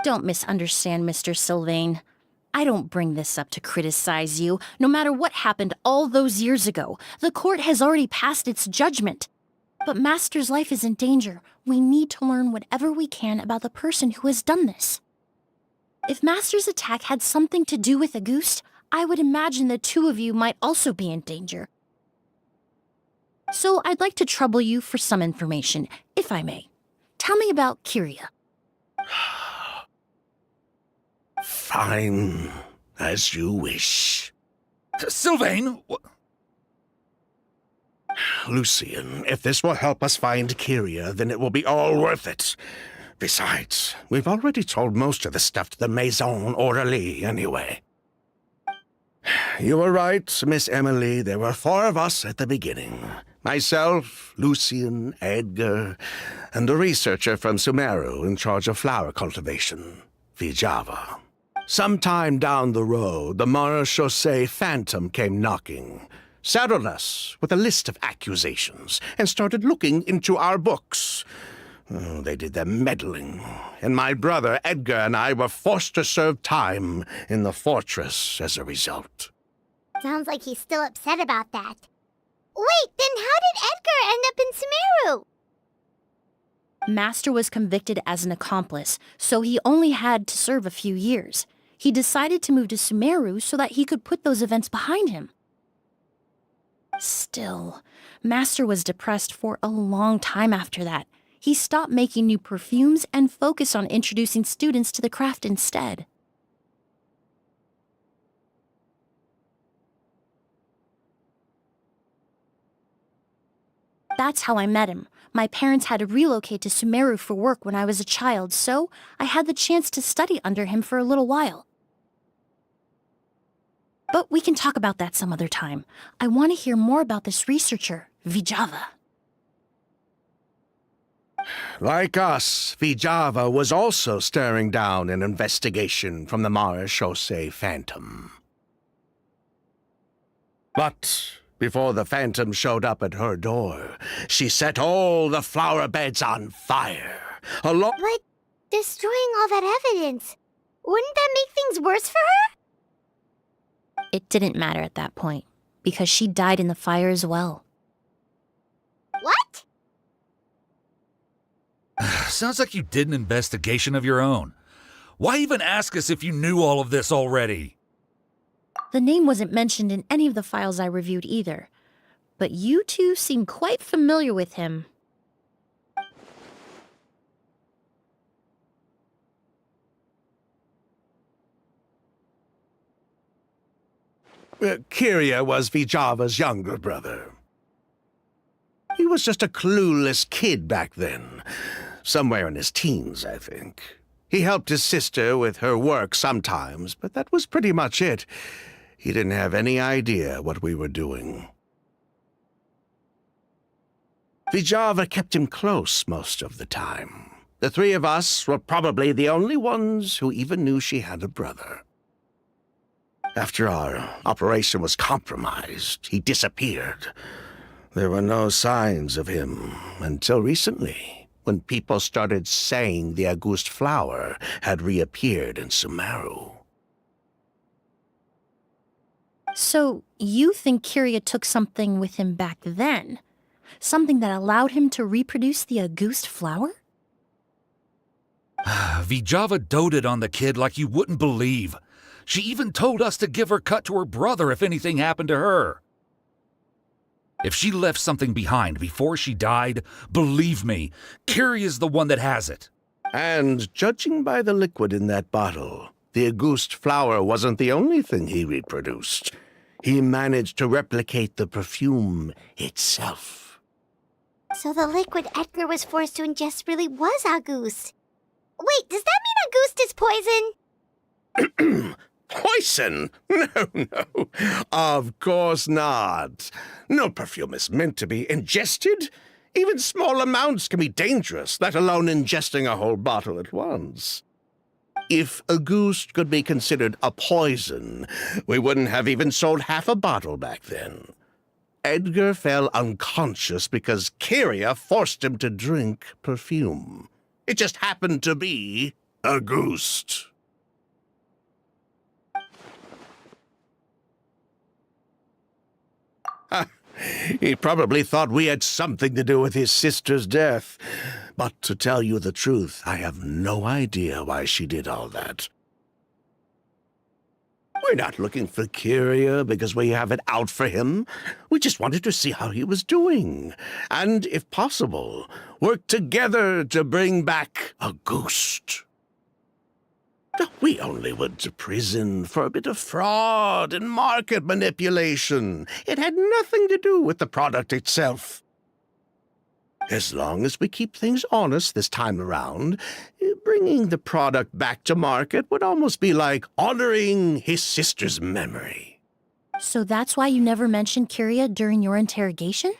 Don't misunderstand, Mr. Sylvain. I don't bring this up to criticize you. No matter what happened all those years ago, the court has already passed its judgment. But Master's life is in danger. We need to learn whatever we can about the person who has done this. If Master's attack had something to do with Auguste, I would imagine the 2 of you might also be in danger. So I'd like to trouble you for some information, if I may. Tell me about Kyria. Fine, as you wish. Sylvain! Lucien, if this will help us find Kyria, then it will be all worth it. Besides, we've already told most of the stuff to the Maison Orderly anyway. You were right, Miss Emily. There were 4 of us at the beginning. Myself, Lucian, Edgar, and a researcher from Sumeru in charge of flower cultivation, Vijava. Sometime down the road, the Marechaussee Phantom came knocking, saddled us with a list of accusations, and started looking into our books. Oh, they did their meddling, and my brother Edgar and I were forced to serve time in the fortress as a result. Sounds like he's still upset about that. Wait, then how did Edgar end up in Sumeru? Master was convicted as an accomplice, so he only had to serve a few years. He decided to move to Sumeru so that he could put those events behind him. Still, Master was depressed for a long time after that. He stopped making new perfumes and focused on introducing students to the craft instead. That's how I met him. My parents had to relocate to Sumeru for work when I was a child, so I had the chance to study under him for a little while. But we can talk about that some other time. I want to hear more about this researcher, Vijava. Like us, Vijava was also staring down an investigation from the Marechaussee Phantom. But before the Phantom showed up at her door, she set all the flower beds on fire. But destroying all that evidence, wouldn't that make things worse for her? It didn't matter at that point, because she died in the fire as well. What? Sounds like you did an investigation of your own. Why even ask us if you knew all of this already? The name wasn't mentioned in any of the files I reviewed either, but you two seem quite familiar with him. Kyria was Vijava's younger brother. He was just a clueless kid back then. Somewhere in his teens, I think. He helped his sister with her work sometimes, but that was pretty much it. He didn't have any idea what we were doing. Vijava kept him close most of the time. The three of us were probably the only ones who even knew she had a brother. After our operation was compromised, he disappeared. There were no signs of him until recently, when people started saying the Auguste flower had reappeared in Sumeru. So, you think Kyria took something with him back then? Something that allowed him to reproduce the Auguste flower? Vijava doted on the kid like you wouldn't believe. She even told us to give her cut to her brother if anything happened to her. If she left something behind before she died, believe me, Kyria's the one that has it. And judging by the liquid in that bottle, the Auguste flower wasn't the only thing he reproduced. He managed to replicate the perfume itself. So the liquid Edgar was forced to ingest really was Auguste. Wait, does that mean Auguste is poison? Poison? No. Of course not. No perfume is meant to be ingested. Even small amounts can be dangerous, let alone ingesting a whole bottle at once. If Auguste could be considered a poison, we wouldn't have even sold half a bottle back then. Edgar fell unconscious because Kyria forced him to drink perfume. It just happened to be Auguste. He probably thought we had something to do with his sister's death. But to tell you the truth, I have no idea why she did all that. We're not looking for Kyria because we have it out for him. We just wanted to see how he was doing. And, if possible, work together to bring back Auguste. We only went to prison for a bit of fraud and market manipulation. It had nothing to do with the product itself. As long as we keep things honest this time around, bringing the product back to market would almost be like honoring his sister's memory. So that's why you never mentioned Kyria during your interrogation?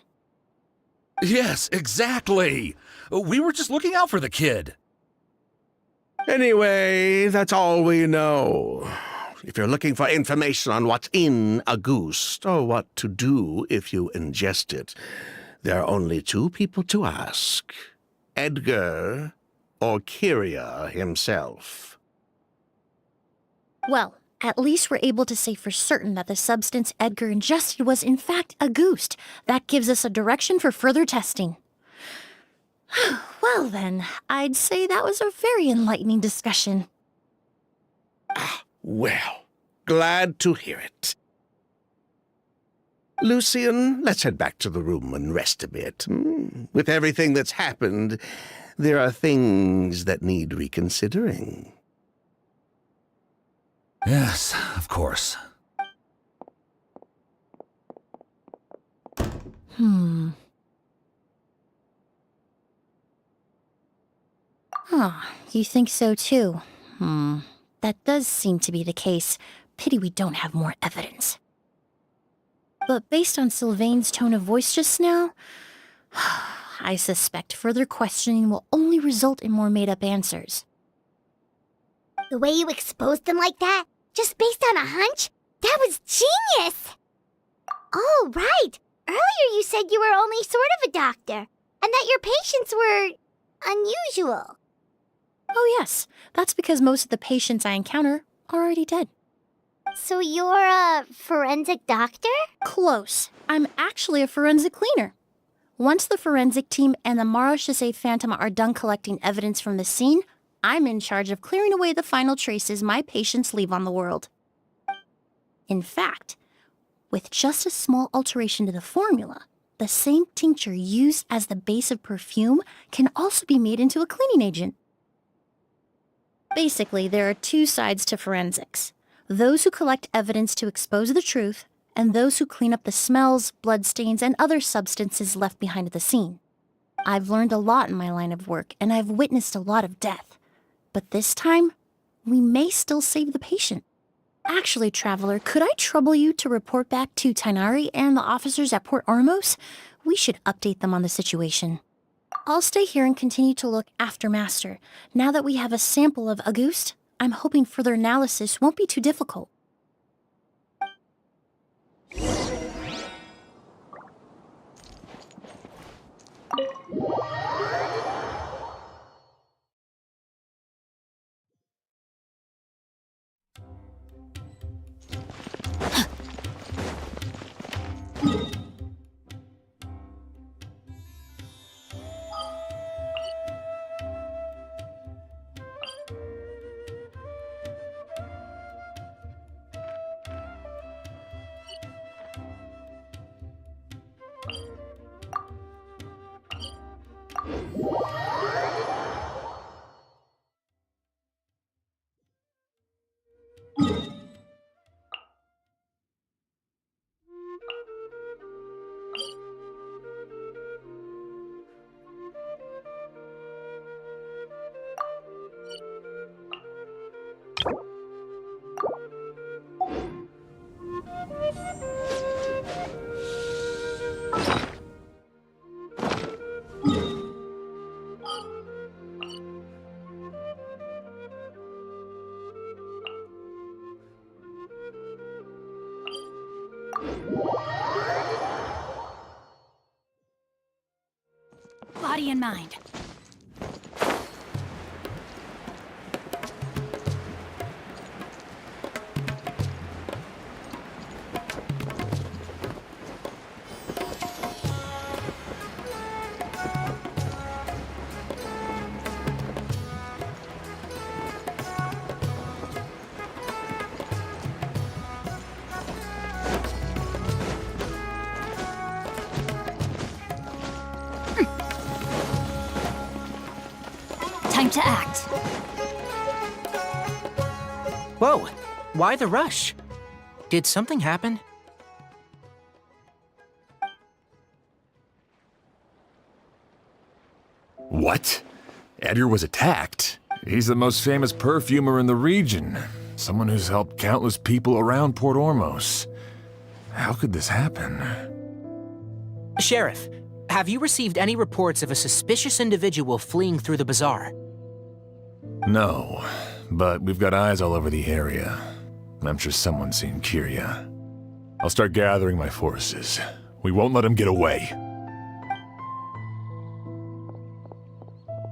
Yes, exactly. We were just looking out for the kid. Anyway, that's all we know. If you're looking for information on what's in a goose, or what to do if you ingest it, there are only two people to ask. Edgar or Kyria himself. Well, at least we're able to say for certain that the substance Edgar ingested was in fact a goose. That gives us a direction for further testing. Well then, I'd say that was a very enlightening discussion. Well, glad to hear it. Lucian, let's head back to the room and rest a bit. With everything that's happened, there are things that need reconsidering. Yes, of course. You think so too? That does seem to be the case. Pity we don't have more evidence. But based on Sylvain's tone of voice just now, I suspect further questioning will only result in more made-up answers. The way you exposed them like that, just based on a hunch, that was genius! Oh, right! Earlier you said you were only sort of a doctor, and that your patients were unusual. Oh yes, that's because most of the patients I encounter are already dead. So you're a forensic doctor? Close. I'm actually a forensic cleaner. Once the forensic team and the Marachese Phantom are done collecting evidence from the scene, I'm in charge of clearing away the final traces my patients leave on the world. In fact, with just a small alteration to the formula, the same tincture used as the base of perfume can also be made into a cleaning agent. Basically, there are two sides to forensics. Those who collect evidence to expose the truth, and those who clean up the smells, bloodstains, and other substances left behind at the scene. I've learned a lot in my line of work, and I've witnessed a lot of death. But this time, we may still save the patient. Actually, Traveler, could I trouble you to report back to Tainari and the officers at Port Ormos? We should update them on the situation. I'll stay here and continue to look after Master. Now that we have a sample of Auguste, I'm hoping further analysis won't be too difficult. Body and mind. Time to act. Whoa, why the rush? Did something happen? What? Edgar was attacked? He's the most famous perfumer in the region. Someone who's helped countless people around Port Ormos. How could this happen? Sheriff, have you received any reports of a suspicious individual fleeing through the bazaar? No, but we've got eyes all over the area. I'm sure someone's seen Kiria. I'll start gathering my forces. We won't let him get away.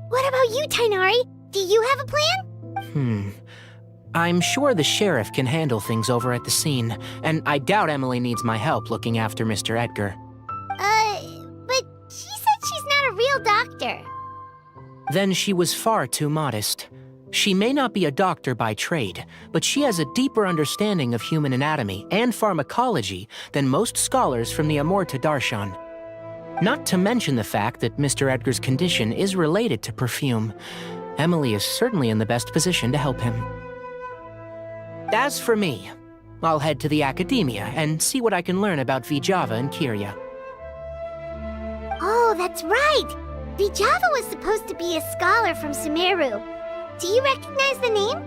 What about you, Tainari? Do you have a plan? I'm sure the sheriff can handle things over at the scene, and I doubt Emily needs my help looking after Mr. Edgar. But she said she's not a real doctor. Then she was far too modest. She may not be a doctor by trade, but she has a deeper understanding of human anatomy and pharmacology than most scholars from the Amurta Darshan. Not to mention the fact that Mr. Edgar's condition is related to perfume. Emily is certainly in the best position to help him. As for me, I'll head to the academia and see what I can learn about Vijava and Kiria. Oh, that's right! Vijava was supposed to be a scholar from Sumeru. Do you recognize the name?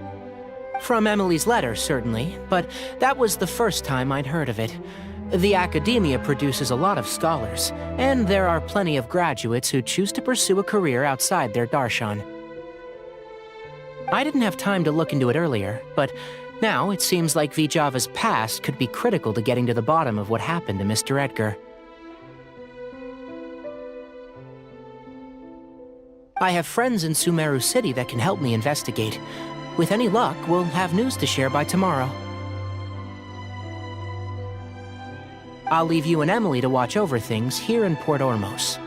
From Emily's letter, certainly, but that was the first time I'd heard of it. The academia produces a lot of scholars, and there are plenty of graduates who choose to pursue a career outside their darshan. I didn't have time to look into it earlier, but now it seems like Vijava's past could be critical to getting to the bottom of what happened to Mr. Edgar. I have friends in Sumeru City that can help me investigate. With any luck, we'll have news to share by tomorrow. I'll leave you and Emily to watch over things here in Port Ormos.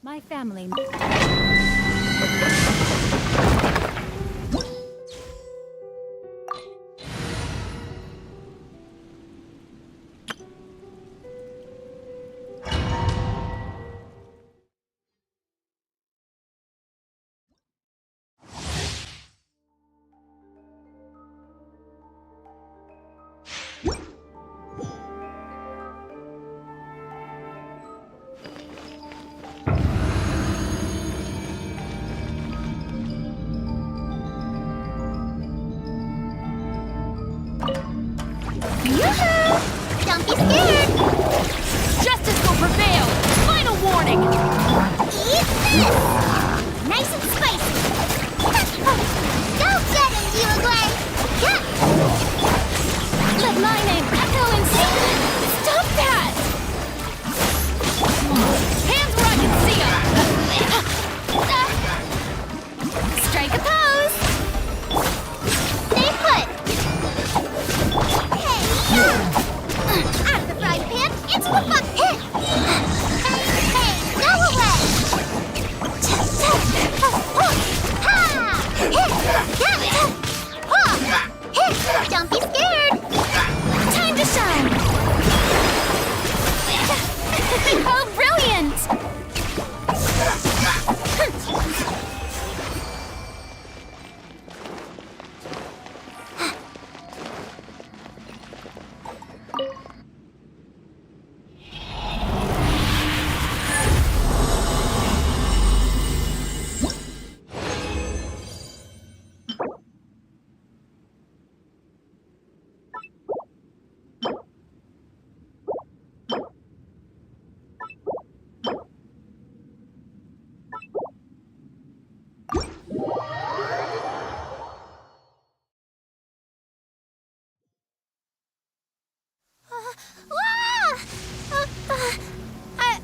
My family. Don't be scared! Justice will prevail! Final warning! Eat this! Nice and spicy! Go get him, Uruguay! Let my name echo in secret! Stop that! Hands where I can see 'em! Strike a pose! Stay put! Hey, out of the frying pan, into the bucket! Hey, go away! Don't be scared! Time to shine! Oh, brilliant!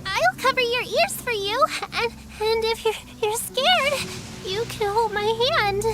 I'll cover your ears for you, and if you're scared, you can hold my hand.